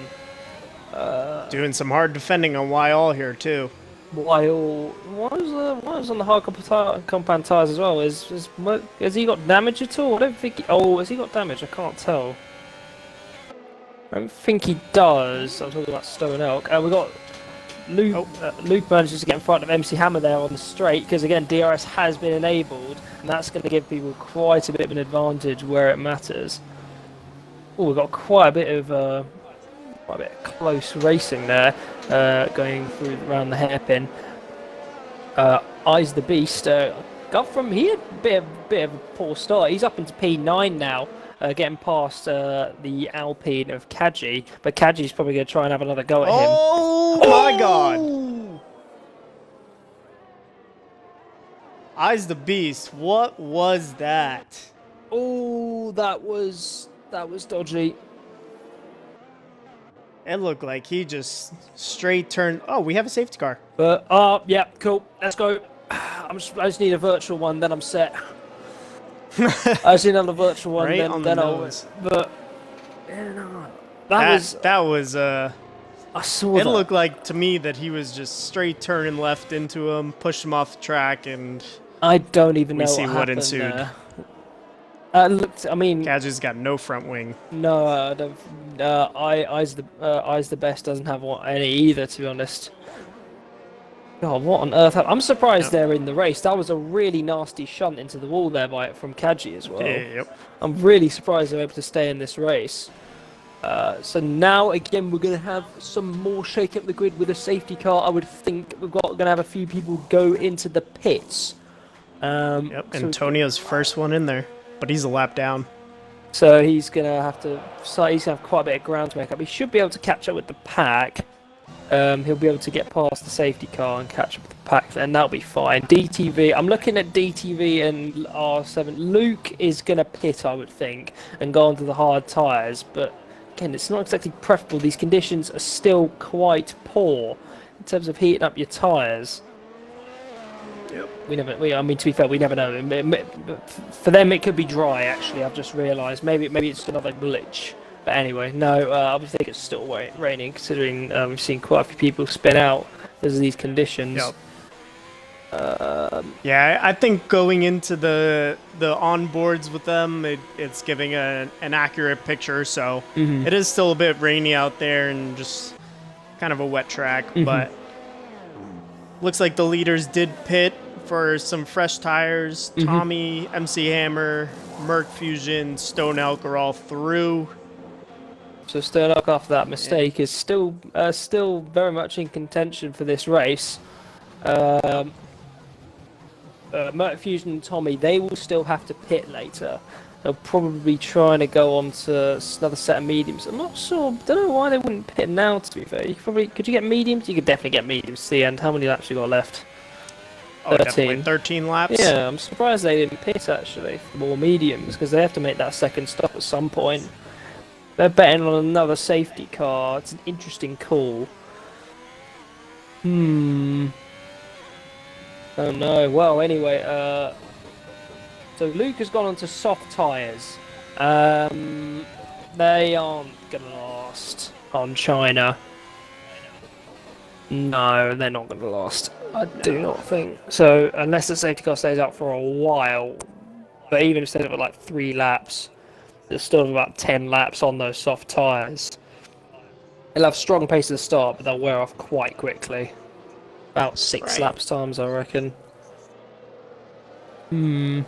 Doing some hard defending on YL here too. While why was on the hard compound tires as well? Has he got damage at all? I don't think. Has he got damage? I can't tell. I don't think he does. I'm talking about Stone Elk. We got Luke. Luke manages to get in front of MC Hammer there on the straight because again DRS has been enabled, and that's going to give people quite a bit of an advantage where it matters. Oh, we've got quite a bit of close racing there, going through around the hairpin. Eyes the Beast got from here a bit of a poor start. He's up into P9 now, getting past the Alpine of Kaji, but Kaji's probably going to try and have another go at him. Oh my God! Eyes the Beast. What was that? Oh, that was dodgy. It looked like he just straight turned. Oh, we have a safety car. But yeah, cool. Let's go. I just need a virtual one, then I'm set. I just need another virtual one, Right on the then I'll. nose. But yeah, no, That was I saw It that. looked like to me that he was just straight turning left into him, pushed him off the track, and I don't even know see what happened ensued. there. I mean, Kaji's got no front wing. no, I don't. Eyes the Best doesn't have any either, to be honest. God, what on earth? I'm surprised they're in the race. That was a really nasty shunt into the wall there from Kaji as well. Yep. I'm really surprised they're able to stay in this race. So now again we're going to have some more shake up the grid with a safety car. I would think we're going to have a few people go into the pits. Yep. So, Antonio's first one in there, but he's a lap down. so he's going to have to. So he's going to have quite a bit of ground to make up. He should be able to catch up with the pack. He'll be able to get past the safety car and catch up with the pack, and that'll be fine. DTV, I'm looking at DTV and R7. Luke is going to pit, I would think, and go onto the hard tyres, but again, it's not exactly preferable. These conditions are still quite poor in terms of heating up your tyres. Yep. I mean, to be fair, we never know. For them, it could be dry, actually, I've just realised. Maybe it's another glitch. But anyway, no, I would think it's still raining, considering we've seen quite a few people spin out because of these conditions. Yep. Yeah, I think going into the onboards with them, it's giving an accurate picture. So it is still a bit rainy out there and just kind of a wet track. But looks like the leaders did pit for some fresh tires. Tommy, MC Hammer, Merc Fusion, Stone Elk are all through. So Stone Elk, after that mistake, is still very much in contention for this race. Merc Fusion and Tommy, they will still have to pit later. They'll probably be trying to go on to another set of mediums. I'm not sure. Don't know why they wouldn't pit now. To be fair, could you get mediums? You could definitely get mediums to the end. How many laps you got left? Oh, definitely 13 laps. Yeah, I'm surprised they didn't pit actually for more mediums because they have to make that second stop at some point. They're betting on another safety car. It's an interesting call. Oh no. Well, anyway, so Luke has gone on to soft tyres. They aren't gonna last on China. No, they're not gonna last. I do not think so, unless the safety car stays out for a while. But even if it stays out for like 3 laps. There's still about 10 laps on those soft tyres. They'll have strong pace at the start, but they'll wear off quite quickly. About 6 laps times, I reckon. I'm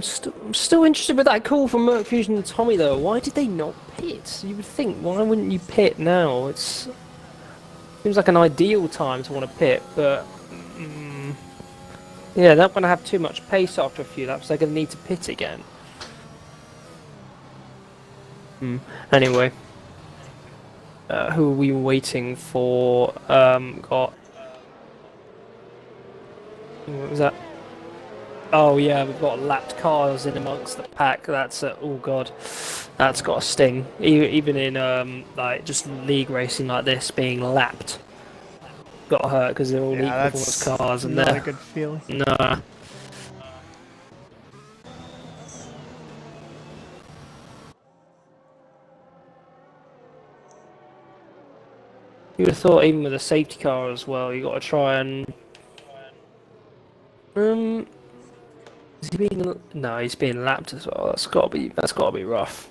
still interested with that call from Merc Fusion and Tommy, though. Why did they not pit? You would think, why wouldn't you pit now? It seems like an ideal time to want to pit, but... yeah, they're not going to have too much pace after a few laps. They're going to need to pit again. Anyway. Who are we waiting for? Got... What was that? Oh yeah, we've got lapped cars in amongst the pack. That's... oh god. That's got a sting. Even in like just league racing like this, being lapped. Got hurt because they're all equal performance cars, and not a good feeling. Nah. You would have thought even with a safety car as well, you got to try and is he being? No, he's being lapped as well. That's got to be rough.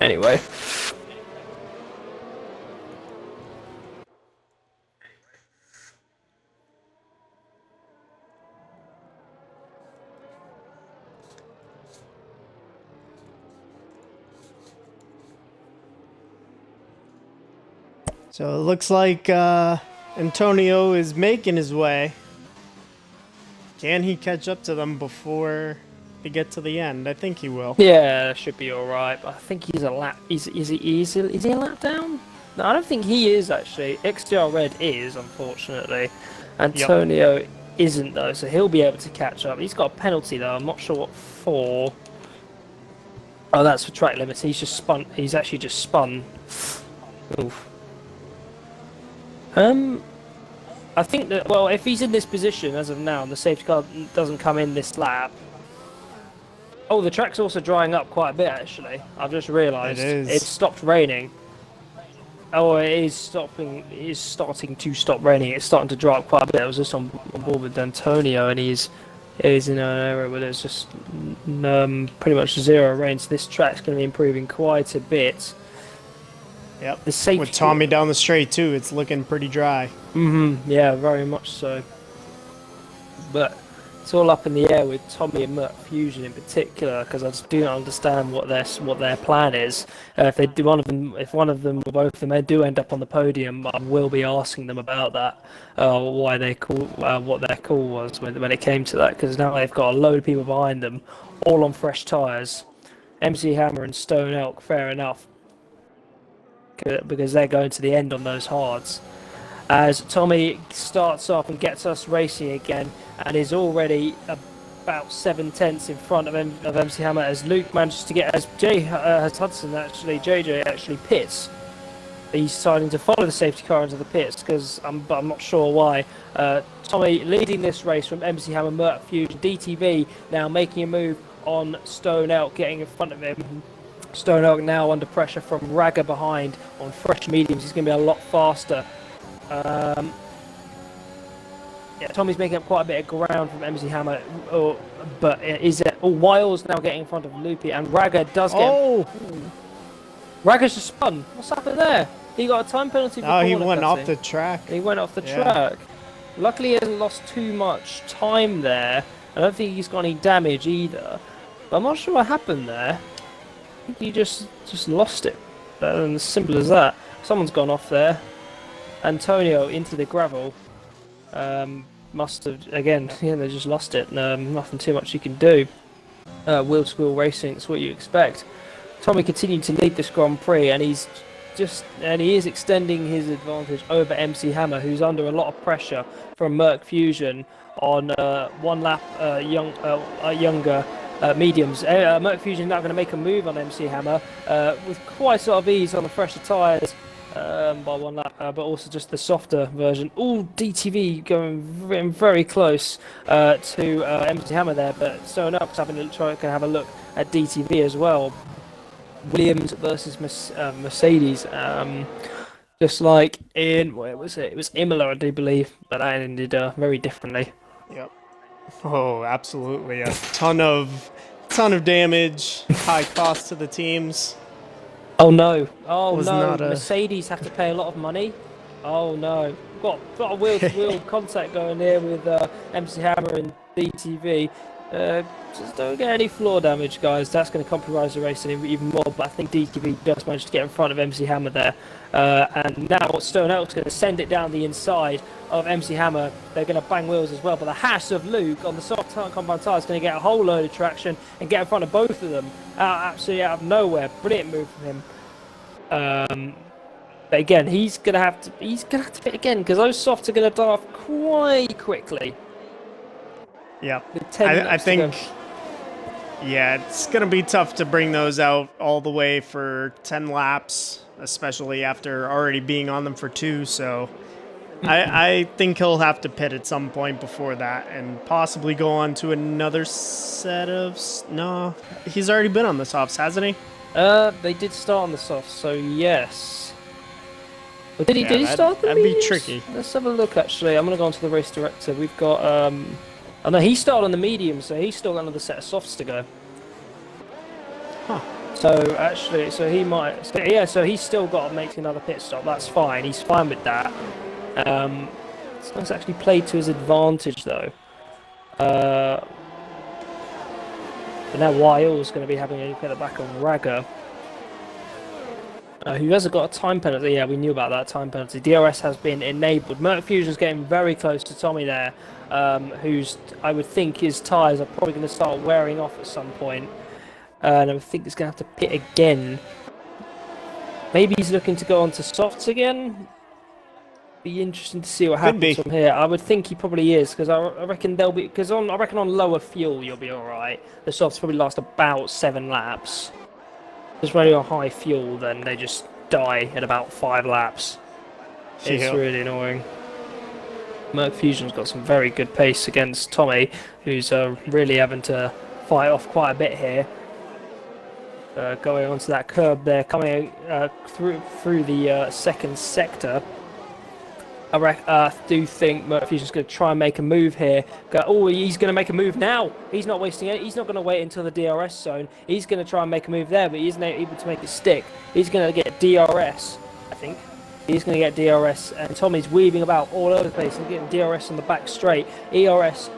Anyway. So it looks like Antonio is making his way. Can he catch up to them before they get to the end? I think he will. Yeah, should be all right. But I think he's a lap. Is he a lap down? No, I don't think he is actually. XDR Red is, unfortunately. Antonio isn't though, so he'll be able to catch up. He's got a penalty though. I'm not sure what for. Oh, that's for track limits. He's just spun. He's actually just spun. Oof. I think that, well, if he's in this position as of now, and the safety car doesn't come in this lap. Oh, the track's also drying up quite a bit, actually. I've just realised. It is. It's stopped raining. Oh, it is stopping. It is starting to stop raining. It's starting to dry up quite a bit. I was just on board with Antonio, and he's in an area where there's just pretty much zero rain. So this track's going to be improving quite a bit. Yep. The safety With Tommy down the straight too, it's looking pretty dry. Yeah, very much so. But it's all up in the air with Tommy and Merc Fusion in particular, because I just do not understand what their plan is. If they do if one of them or both of them they do end up on the podium, I will be asking them about that, why they what their call was when it came to that, because now they've got a load of people behind them, all on fresh tyres. MC Hammer and Stone Elk, fair enough, because they're going to the end on those hards. As Tommy starts off and gets us racing again, and is already about 7/10 in front of MC Hammer, as Luke manages to get, as JJ actually pits. He's starting to follow the safety car into the pits, because I'm not sure why. Tommy leading this race from MC Hammer, Merc Fusion, DTV now making a move on Stone Elk, getting in front of him. Stone Elk now under pressure from Ragger behind on fresh mediums. He's going to be a lot faster. Yeah, Tommy's making up quite a bit of ground from MC Hammer, but is it? Oh, Wiles now getting in front of Loopy, and Ragger does get. Oh, Ragger's just spun. What's happened there? He got a time penalty. Oh, he went off the track. He went off the track. Luckily, he hasn't lost too much time there. I don't think he's got any damage either. But I'm not sure what happened there. I think he just lost it. As simple as that. Someone's gone off there. Antonio into the gravel. Must have, again, they just lost it. Nothing too much you can do. Wheel-to-wheel racing, it's what you expect. Tommy continued to lead this Grand Prix, and he is extending his advantage over MC Hammer, who's under a lot of pressure from Merc Fusion on one lap younger mediums. Merc Fusion now going to make a move on MC Hammer with quite a lot of ease on the fresher tyres by one lap, but also just the softer version. All DTV going very close to MC Hammer there, but Stone Up's can have a look at DTV as well. Williams versus Mercedes, just like in, where was it? It was Imola, I do believe, but that ended very differently. Yep. Oh, absolutely. A ton of damage, high cost to the teams. Oh no! Oh no! Mercedes have to pay a lot of money. Oh no! Got a wheel-to-wheel contact going here with MC Hammer and DTV. Just don't get any floor damage, guys. That's going to compromise the racing even more. But I think DTV just managed to get in front of MC Hammer there. And now Stone Elk's going to send it down the inside of MC Hammer. They're going to bang wheels as well. But the hash of Luke on the soft compound tyre is going to get a whole load of traction and get in front of both of them. Absolutely out of nowhere. Brilliant move from him. But again, he's going to have to pit again, because those softs are going to die off quite quickly. Yeah, I think, yeah, it's going to be tough to bring those out all the way for 10 laps, especially after already being on them for 2. So I think he'll have to pit at some point before that and possibly go on to another set of... No, he's already been on the softs, hasn't he? They did start on the softs, so yes. But did he start the That'd be mediums? tricky. Let's have a look, actually. I'm going to go on to the race director. We've got... Oh, no, he started on the mediums, so he's still got another set of softs to go. Huh. So, actually, so he might... So, yeah, so he's still got to make another pit stop. That's fine. He's fine with that. It's actually played to his advantage, though. But now Wyle's going to be having a look at the back of Raga. Who hasn't got a time penalty? Yeah, we knew about that time penalty. DRS has been enabled. Merc Fusion's getting very close to Tommy there, who's, I would think, his tyres are probably going to start wearing off at some point. And I think he's going to have to pit again. Maybe he's looking to go on to softs again. Be interesting to see what happens from here. I would think he probably is, because I reckon they'll be... Because I reckon on lower fuel you'll be alright. The softs probably last about 7 laps. Because when you're on high fuel, then they just die at about 5 laps. It's really annoying. Merc Fusion's got some very good pace against Tommy, who's really having to fight off quite a bit here. Going onto that curb there, coming through the second sector. I do think Merc Fusion's going to try and make a move here. He's going to make a move now. He's not wasting it. He's not going to wait until the DRS zone. He's going to try and make a move there, but he isn't able to make it stick. He's going to get DRS, I think. He's going to get DRS, and Tommy's weaving about all over the place. He's getting DRS on the back straight. ERS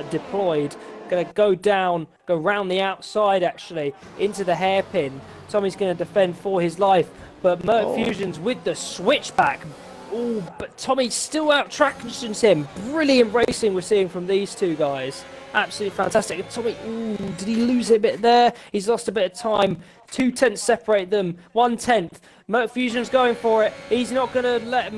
deployed. Going to go down, go round the outside, actually, into the hairpin. Tommy's going to defend for his life, but Merc Fusion's with the switchback. Oh, but Tommy still out-tractions him. Brilliant racing we're seeing from these two guys. Absolutely fantastic. Tommy, did he lose a bit there? He's lost a bit of time. 2 tenths separate them. 1 tenth. Merc Fusion's going for it. He's not going to let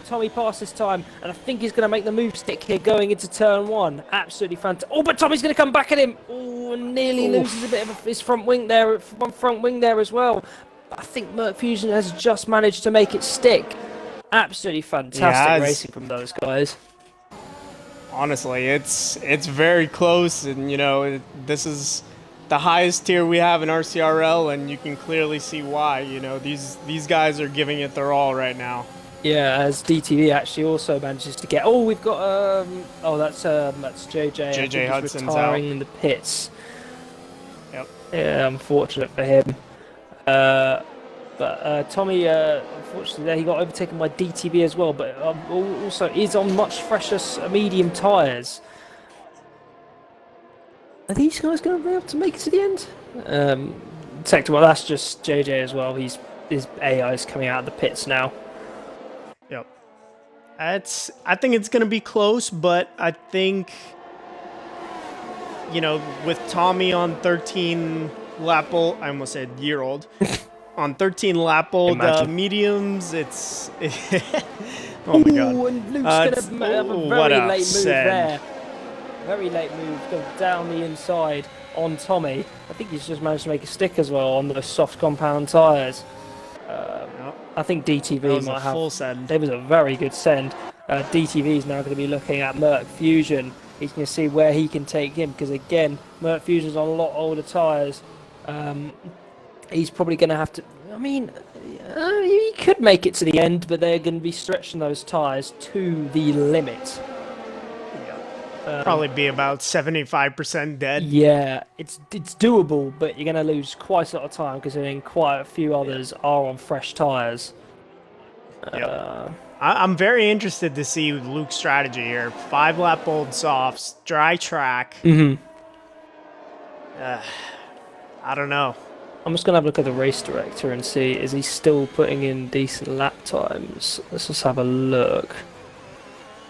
Tommy pass this time. And I think he's going to make the move stick here going into turn 1. Absolutely fantastic. Oh, but Tommy's going to come back at him. Oh, and nearly loses a bit of his front wing there as well. But I think Merc Fusion has just managed to make it stick. Absolutely fantastic racing from those guys. Honestly, it's very close, and you know, this is the highest tier we have in RCRL, and you can clearly see why. You know, these guys are giving it their all right now. Yeah, as DTV actually also manages to get. Oh, we've got that's JJ. JJ Hudson's retiring out in the pits. Yep. Yeah, unfortunate for him. But Tommy, unfortunately, there he got overtaken by DTV as well. But also is on much fresher medium tyres. Are these guys going to be able to make it to the end? Well, that's just JJ as well. His AI is coming out of the pits now. Yep. I think it's going to be close, but I think, you know, with Tommy on 13 lap old, I almost said year old. On 13 lap old mediums, it's... oh my god. And Luke's going to have a very late move there. Very late move, go down the inside on Tommy. I think he's just managed to make a stick as well on the soft compound tyres. I think DTV might have... full send. It was a very good send. DTV is now going to be looking at Merc Fusion. He's going to see where he can take him, because again, Merc Fusion's on a lot older tyres. He's probably going to have to... I mean, he could make it to the end, but they're going to be stretching those tyres to the limit. Probably be about 75% dead. Yeah, it's doable, but you're going to lose quite a lot of time, considering quite a few others are on fresh tyres. I'm very interested to see Luke's strategy here. 5 lap old softs, dry track. I don't know. I'm just going to have a look at the race director and see, is he still putting in decent lap times? Let's just have a look.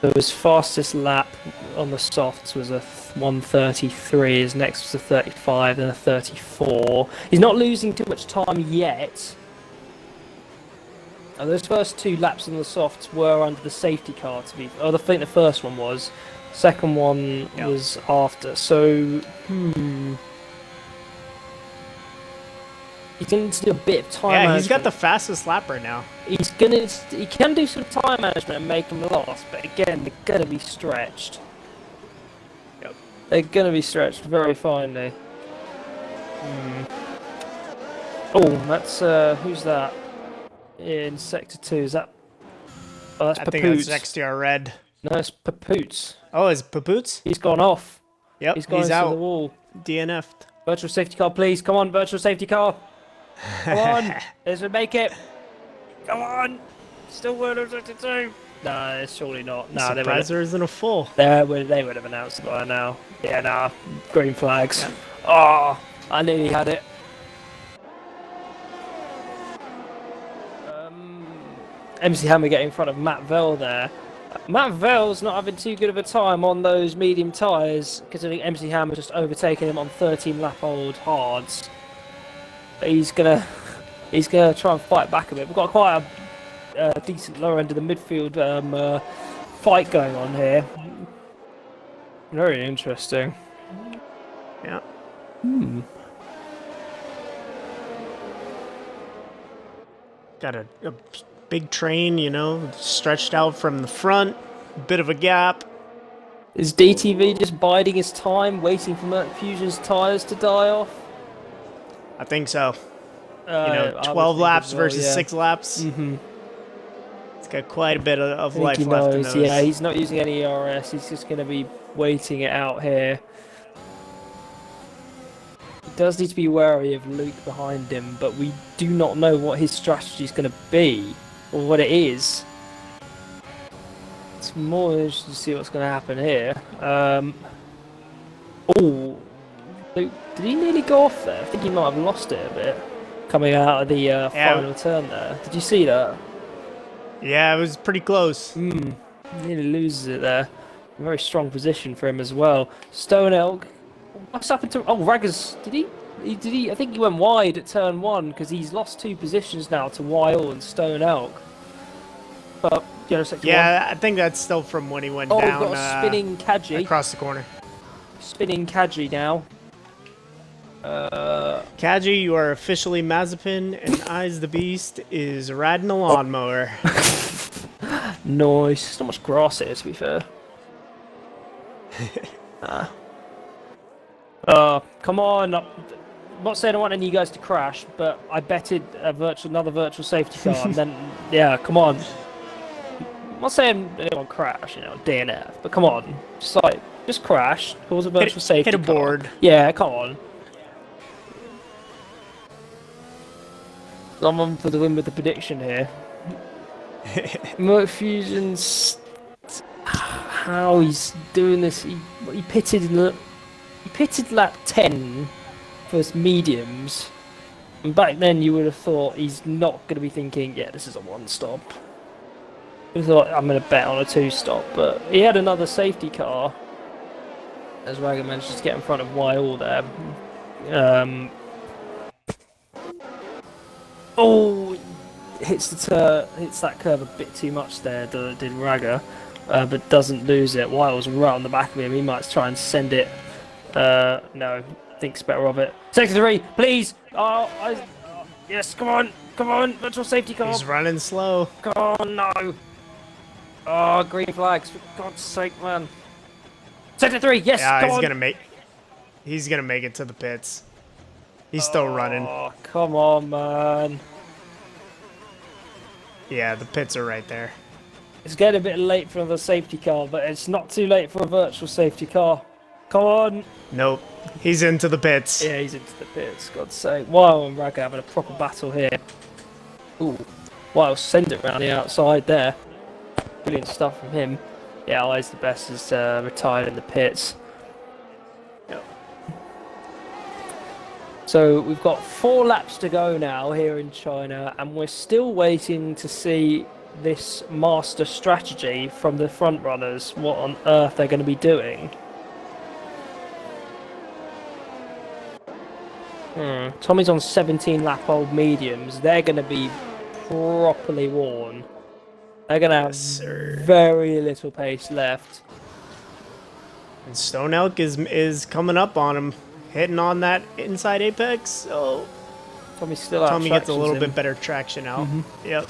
So his fastest lap on the softs was a 1:33, his next was a 35, then a 34. He's not losing too much time yet. Those first 2 laps on the softs were under the safety car, I think the first one was. Second one was after, so... He's going to do a bit of time Yeah, management. he's got the fastest lap right now. He can do some time management and make him last, but again, they're going to be stretched. Yep. They're going to be stretched very finely. Oh, that's who's that? In sector 2, is that? Oh, that's I Papoots. think that's XTR Red. No, it's Papoots. Oh, is it Papoots? He's gone off. Yep, He's gone into out. the wall. DNF'd. Virtual safety car, please. Come on, virtual safety car. Come on. Let's make it. Come on. Still World 62. No, surely not. No, Surprised there isn't a full. They would have announced it by now. Yeah, nah. Green flags. Yeah. Oh, I nearly had it. MC Hammer getting in front of Matt Vell there. Matt Vell's not having too good of a time on those medium tyres, considering MC Hammer just overtaking him on 13-lap-old hards. But he's gonna try and fight back a bit. We've got quite a decent lower end of the midfield fight going on here. Very interesting. Yeah. Got a big train, you know, stretched out from the front, bit of a gap. Is DTV just biding his time, waiting for Merc Fusion's tyres to die off? I think so. 12 laps versus 6 laps. It's got quite a bit of life left in those. Yeah, he's not using any ERS. He's just going to be waiting it out here. He does need to be wary of Luke behind him, but we do not know what his strategy is going to be, or what it is. It's more interesting to see what's going to happen here. Oh, Luke, did he nearly go off there? I think he might have lost it a bit, coming out of the final turn there. Did you see that? Yeah, it was pretty close. Nearly loses it there. A very strong position for him as well. Stone Elk. What's happened to? Oh, Raggers. Did he? I think he went wide at turn 1 because he's lost 2 positions now to Wyle and Stone Elk. But I think that's still from when he went down. Oh, we've got a spinning Kaji across the corner. Spinning Kaji now. Kaji, you are officially Mazepin, and Eyes the Beast is riding a lawnmower. Nice. Not much grass here, to be fair. Come on. I'm not saying I want any of you guys to crash, but I betted another virtual safety car, and then, yeah, come on. I'm not saying anyone crash, DNF, but come on. Just crash, cause a virtual safety car. Hit a board. Yeah, come on. Someone for the win with the prediction here. Merc Fusion's how he's doing this. He pitted lap 10 for his mediums, and back then you would have thought he's not going to be thinking, yeah, this is a 1-stop. He thought, I'm going to bet on a 2-stop, but he had another safety car, as Ragger managed to get in front of Wyle there. Oh, hits that curve a bit too much there, did Ragger, but doesn't lose it. Wyle's right on the back of him. He might try and send it. No, thinks better of it. Sector 3, please. Yes, come on, virtual safety car. He's running slow. Come on, no. Oh, green flags, for God's sake, man. Sector 3, yes, yeah, come on. He's gonna make it to the pits. He's still running. Oh, come on, man. Yeah, the pits are right there. It's getting a bit late for the safety car, but it's not too late for a virtual safety car. Come on. Nope. He's into the pits. Yeah, he's into the pits, God's sake. Wyle and Ragger having a proper battle here. Ooh. Wyle send it around the outside there. Brilliant stuff from him. Yeah, Eyes the Best is retired in the pits. Yep. So we've got 4 laps to go now here in China, and we're still waiting to see this master strategy from the front runners, what on earth they're going to be doing. Tommy's on 17-lap-old mediums. They're going to be properly worn. They're going to have very little pace left. And Stone Elk is coming up on him, hitting on that inside apex. Oh, Tommy's still out. Tommy gets a little bit better traction out. Yep.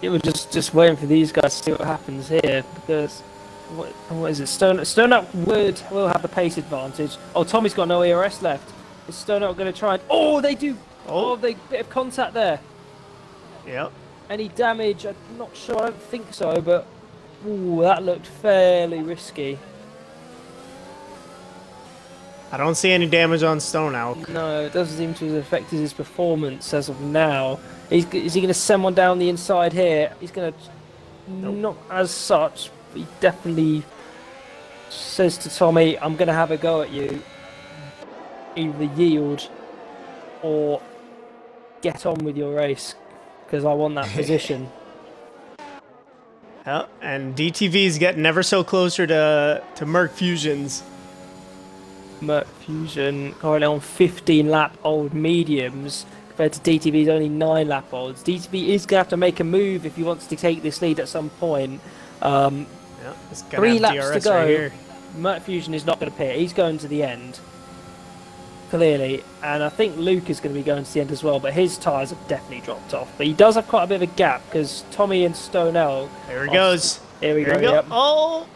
It was just waiting for these guys to see what happens here, because what is it? Stoneout will have the pace advantage. Oh, Tommy's got no ERS left. Is Stoneout going to try and... Oh, they do! Oh, they bit of contact there. Yep. Any damage? I'm not sure. I don't think so, but ooh, that looked fairly risky. I don't see any damage on Stoneout. No, it doesn't seem to have affected his performance as of now. Is he going to send one down the inside here? He's going to... Not as such, but he definitely says to Tommy, I'm going to have a go at you. Either yield or get on with your race, because I want that position. Yep, and DTV's getting ever so closer to Merc Fusion's. Merc Fusion currently on 15 lap old mediums compared to DTV's only 9 lap olds. DTV is going to have to make a move if he wants to take this lead at some point. Yeah, 3 laps DRS to go. right here. Merc Fusion is not going to pit. He's going to the end, clearly, and I think Luke is going to be going to the end as well, but his tyres have definitely dropped off. But he does have quite a bit of a gap, because Tommy and Stonell... There he goes. Here we go. Yep. Oh!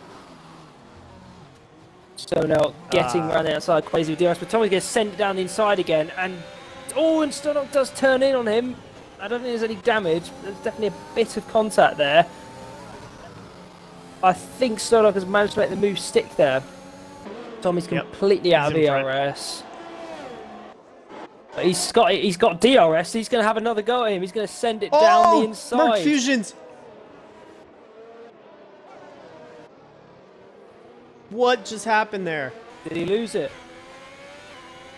Stonell getting around the outside crazy with DRS, but Tommy's going to send it down the inside again, and Stonell does turn in on him. I don't think there's any damage. There's definitely a bit of contact there. I think Stonell has managed to make the move stick there. Tommy's completely out of ERS. But he's got DRS. He's going to have another go at him. He's going to send it down the inside. Merc Fusions. What just happened there? Did he lose it?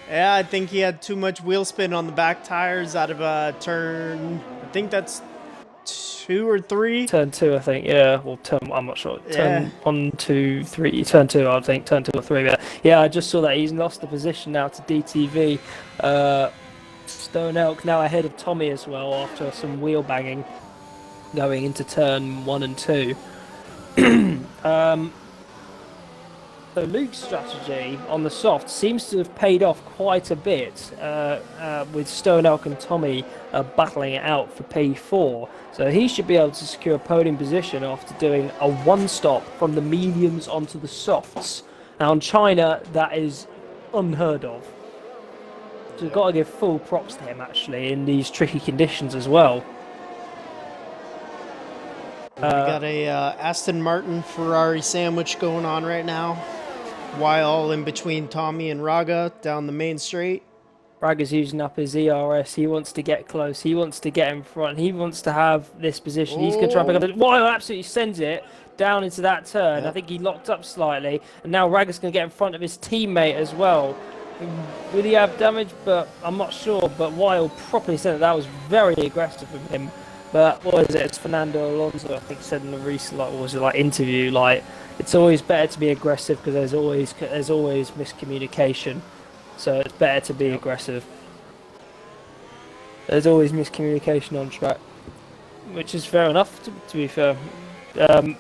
Yeah, I think he had too much wheel spin on the back tires out of turn. I think that's 2 or 3. Turn 2, I think. Yeah, or I'm not sure. Turn 1, 2, 3. Turn 2, I think. Turn 2 or 3. But yeah, I just saw that he's lost the position now to DTV. Stone Elk now ahead of Tommy as well after some wheel banging going into turn 1 and 2. So Luke's strategy on the soft seems to have paid off quite a bit with Stone Elk and Tommy battling it out for P4. So he should be able to secure a podium position after doing a one-stop from the mediums onto the softs. Now in China, that is unheard of. So we've got to give full props to him actually in these tricky conditions as well. We got a Aston Martin Ferrari sandwich going on right now, while in between Tommy and Raga down the main straight. Raga's using up his ERS. He wants to get close. He wants to get in front. He wants to have this position. He's going to try and pick up. Weil absolutely sends it down into that turn. I think he locked up slightly, and now Raga's going to get in front of his teammate as well. Will he have damage? But I'm not sure. But Weil properly said that was very aggressive from him. But what is it? It's Fernando Alonso, I think, said in the recent interview, it's always better to be aggressive because there's always miscommunication. So it's better to be aggressive. There's always miscommunication on track, which is fair enough. To be fair, never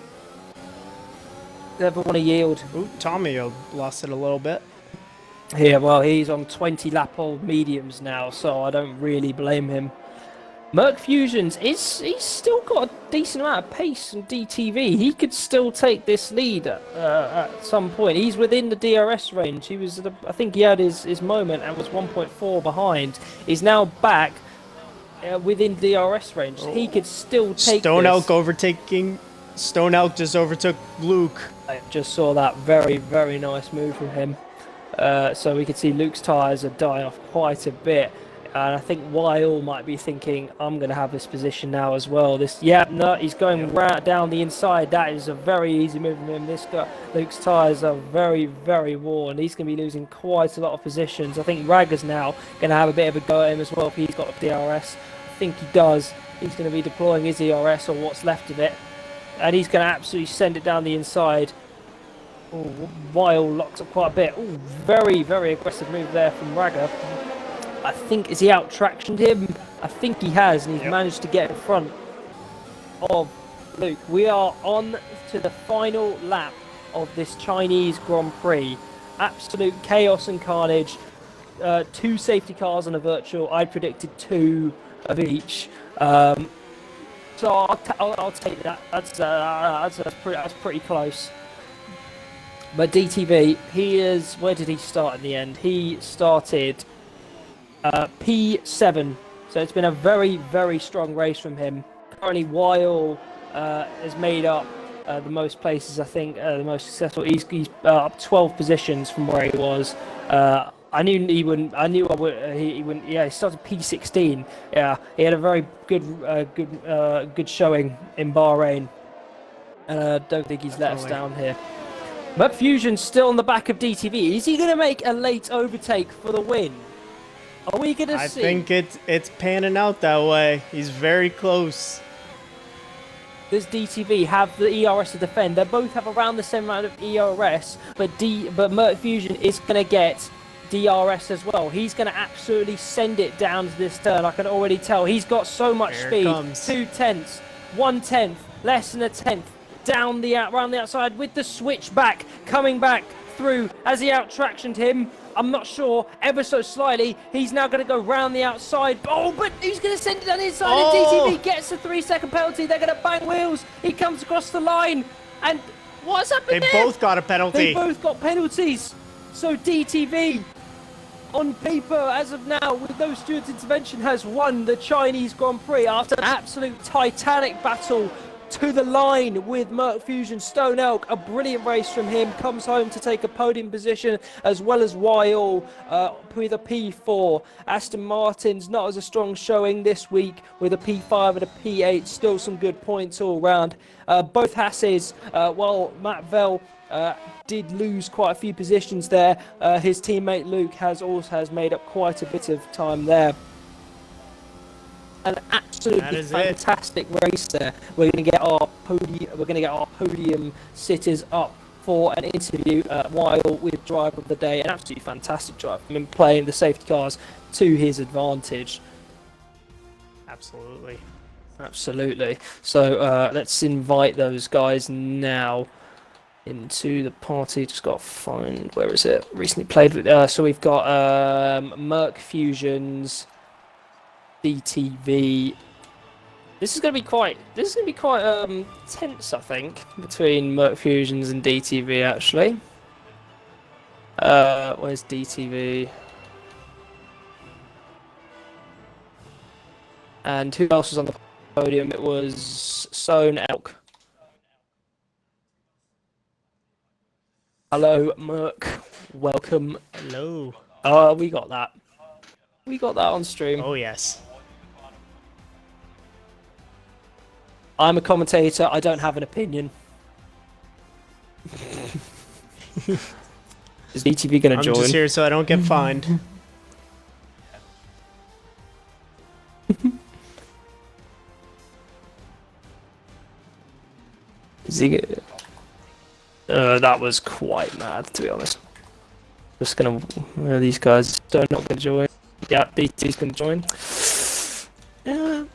want to yield. Ooh, Tommy lost it a little bit. Yeah, well, he's on 20 lap old mediums now, so I don't really blame him. Merc Fusions he's still got a decent amount of pace and DTV. He could still take this lead at some point. He's within the DRS range. He was, I think, he had his moment and was 1.4 behind. He's now back within DRS range. So he could still take Stone Elk overtaking. Stone Elk just overtook Luke. I just saw that very, very nice move from him. So we could see Luke's tyres are dying off quite a bit. And I think Weil might be thinking, I'm going to have this position now as well. He's going right down the inside. That is a very easy move from him. Luke's tyres are very, very worn. He's going to be losing quite a lot of positions. I think Raga's now going to have a bit of a go at him as well if he's got a DRS. I think he does. He's going to be deploying his ERS or what's left of it. And he's going to absolutely send it down the inside. Weil locks up quite a bit. Very, very aggressive move there from Raga. I think, has he out-tractioned him? I think he has, and he's managed to get in front of Luke. We are on to the final lap of this Chinese Grand Prix. Absolute chaos and carnage. 2 safety cars and a virtual. I predicted 2 of each. So I'll take that. That's pretty close. But DTV, where did he start in the end? He started P7. So it's been a very, very strong race from him. Currently, Weil has made up the most places, I think, the most successful. He's up 12 positions from where he was. I knew he wouldn't. I knew I would. He wouldn't. Yeah, he started P16. Yeah, he had a very good showing in Bahrain, and I don't think he's let us down here. But Fusion's still on the back of DTV. Is he going to make a late overtake for the win? Are we going to see? I think it's panning out that way. He's very close. Does DTV have the ERS to defend? They both have around the same amount of ERS, but Merc Fusion is going to get DRS as well. He's going to absolutely send it down to this turn. I can already tell. He's got so much speed. 2/10, 1/10, less than a tenth. Around the outside with the switchback coming back through as he out-tractioned him. I'm not sure, ever so slightly. He's now going to go round the outside. Oh, but he's going to send it down the inside. Oh. And DTV gets a 3-second penalty. They're going to bang wheels. He comes across the line. And what's happened there? They both got a penalty. They both got penalties. So DTV, on paper, as of now, with no steward's intervention, has won the Chinese Grand Prix after an absolute titanic battle to the line with Merc Fusion. Stone Elk, a brilliant race from him, comes home to take a podium position, as well as Weil with a P4. Aston Martin's not as a strong showing this week with a P5 and a P8. Still some good points all round. Both Hasses, while Matt Vell did lose quite a few positions there, his teammate Luke has made up quite a bit of time there. An absolutely fantastic race there. We're going to get our podium sitters up for an interview while with driver of the day. An absolutely fantastic drive. I mean, playing the safety cars to his advantage. Absolutely. So let's invite those guys now into the party. Just got to find, where is it? Recently played with. So we've got Merc Fusions, DTV. This is going to be quite tense, I think, between Merc Fusions and DTV actually. Where's DTV? And who else was on the podium? It was Stone Elk. Hello, Merc. Welcome. Hello. We got that. We got that on stream. Oh yes. I'm a commentator. I don't have an opinion. Is DTV going to join? I'm just here so I don't get fined. Is he? That was quite mad, to be honest. Just gonna. These guys are not going to join. Yeah, DTV's going to join. Yeah.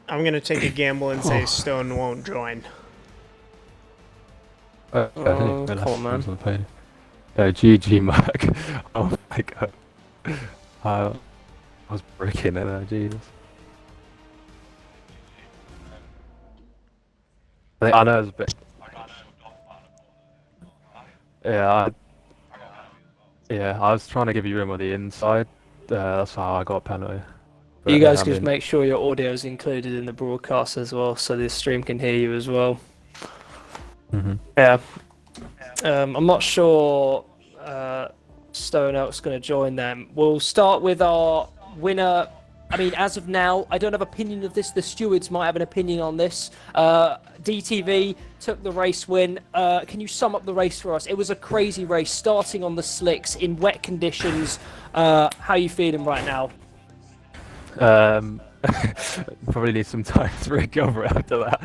I'm going to take a gamble and say Stone won't join. Come on, man. GG, Mark. Oh my god. I was breaking it there, Jesus. I know it was a bit. Yeah, I was trying to give you room on the inside. That's how I got a penalty. But you guys just make sure your audio is included in the broadcast as well, so the stream can hear you as well. Yeah. I'm not sure Stone Elk's going to join them. We'll start with our winner. I mean, as of now, I don't have opinion of this. The stewards might have an opinion on this. DTV took the race win. Can you sum up the race for us? It was a crazy race, starting on the slicks in wet conditions. How are you feeling right now? Probably need some time to recover after that.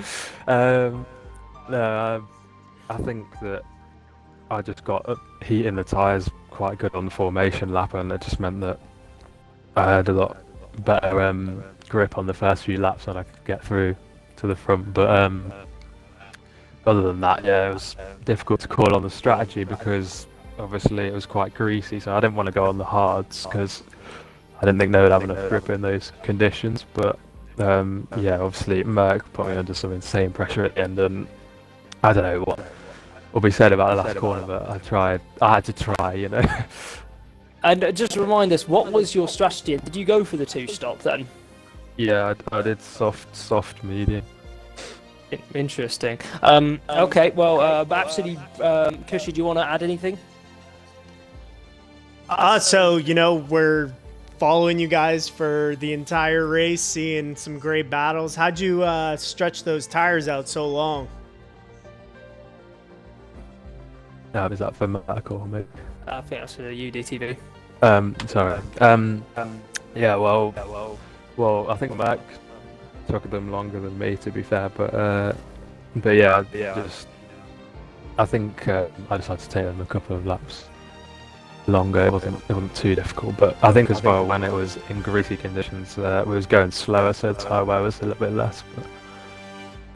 No, I think that I just got heat in the tyres quite good on the formation lap, and it just meant that I had a lot better grip on the first few laps and I could get through to the front. But other than that, yeah, it was difficult to call on the strategy because obviously it was quite greasy, so I didn't want to go on the hards because I didn't think they would have enough grip in those conditions. But yeah, obviously Merck put me under some insane pressure at the end, and I don't know what will be said about the last corner, but I had to try, you know. And just remind us, what was your strategy? Did you go for the two-stop then? Yeah, I did soft, medium. Interesting. Okay, well, absolutely, Cushy, do you want to add anything? So, we're following you guys for the entire race, seeing some great battles. How'd you stretch those tires out so long? Is that for Merck or me? I think that's for you, DTV. Sorry. Yeah, well, I think Mac took them longer than me, to be fair, but yeah, I think I just had to take them a couple of laps longer. It wasn't too difficult, but I think as well when it was in greasy conditions, we was going slower, so the tire wear was a little bit less.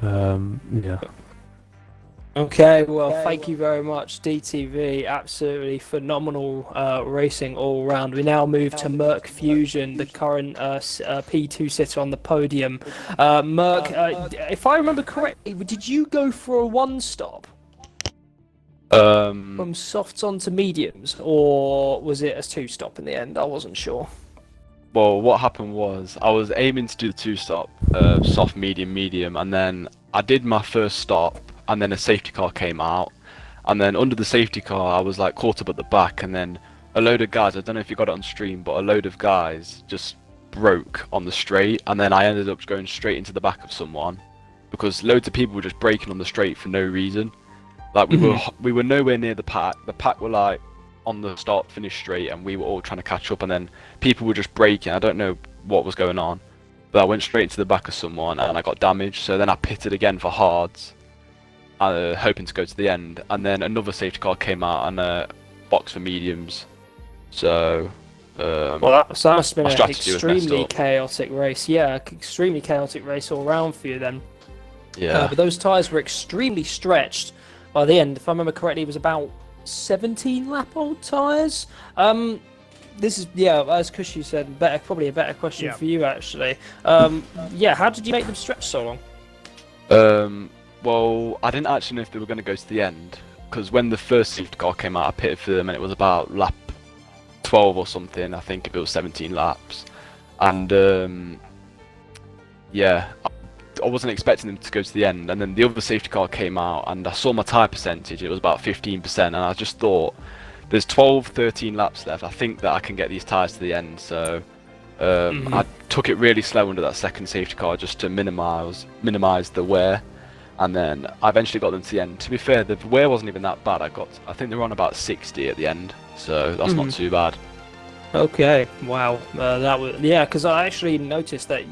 But yeah. Okay, well, thank you very much, DTV. Absolutely phenomenal racing all around. We now move to Merck Fusion, the current P2 sitter on the podium. Merck, if I remember correctly, did you go for a one-stop? From softs onto mediums, or was it a two-stop in the end? I wasn't sure. Well, what happened was I was aiming to do the two-stop, soft, medium, medium, and then I did my first stop, and then a safety car came out, and then under the safety car I was like caught up at the back, and then a load of guys, I don't know if you got it on stream, but a load of guys just broke on the straight, and then I ended up going straight into the back of someone because loads of people were just braking on the straight for no reason. Like we were nowhere near the pack. The pack were like on the start finish straight, and we were all trying to catch up, and then people were just braking. I don't know what was going on, but I went straight into the back of someone and I got damaged, so then I pitted again for hards, hoping to go to the end, and then another safety car came out and boxed for mediums. So well, that must have been an extremely chaotic race. Yeah, extremely chaotic race all round for you then. Yeah. But those tyres were extremely stretched by the end. If I remember correctly, it was about 17 lap old tyres. This is, yeah, as Cushy said, probably a better question for you actually. Yeah, how did you make them stretch so long? Well, I didn't actually know if they were going to go to the end, because when the first safety car came out, I pitted for them, and it was about lap 12 or something. I think if it was 17 laps, and yeah, I wasn't expecting them to go to the end. And then the other safety car came out, and I saw my tyre percentage. It was about 15%, and I just thought, there's 13 laps left. I think that I can get these tyres to the end. So I took it really slow under that second safety car just to minimise the wear. And then I eventually got them to the end. To be fair, the wear wasn't even that bad. I think they were on about 60 at the end, so that's not too bad. Okay, wow, that was because I actually noticed that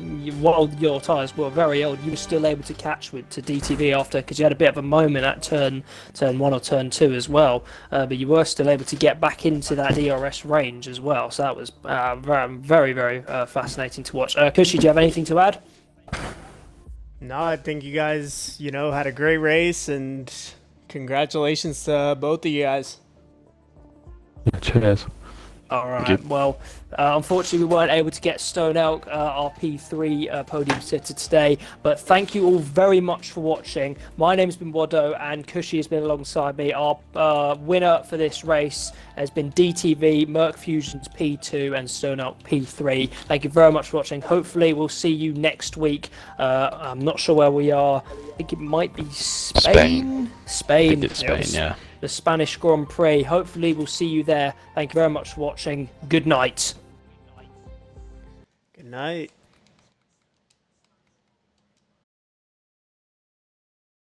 while your tyres were very old, you were still able to catch to DTV after, because you had a bit of a moment at turn 1 or turn 2 as well, but you were still able to get back into that DRS range as well. So that was very, very fascinating to watch. Cushy, do you have anything to add? No, I think you guys, had a great race, and congratulations to both of you guys. Cheers. All right. Well, unfortunately, we weren't able to get Stone Elk, our P3 podium sitter today. But thank you all very much for watching. My name's been Wado, and Cushy has been alongside me. Our winner for this race has been DTV, Merck Fusion's P2, and Stone Elk P3. Thank you very much for watching. Hopefully, we'll see you next week. I'm not sure where we are. I think it might be Spain. I think it's Spain, yeah. The Spanish Grand Prix. Hopefully we'll see you there. Thank you very much for watching. Good night. Good night.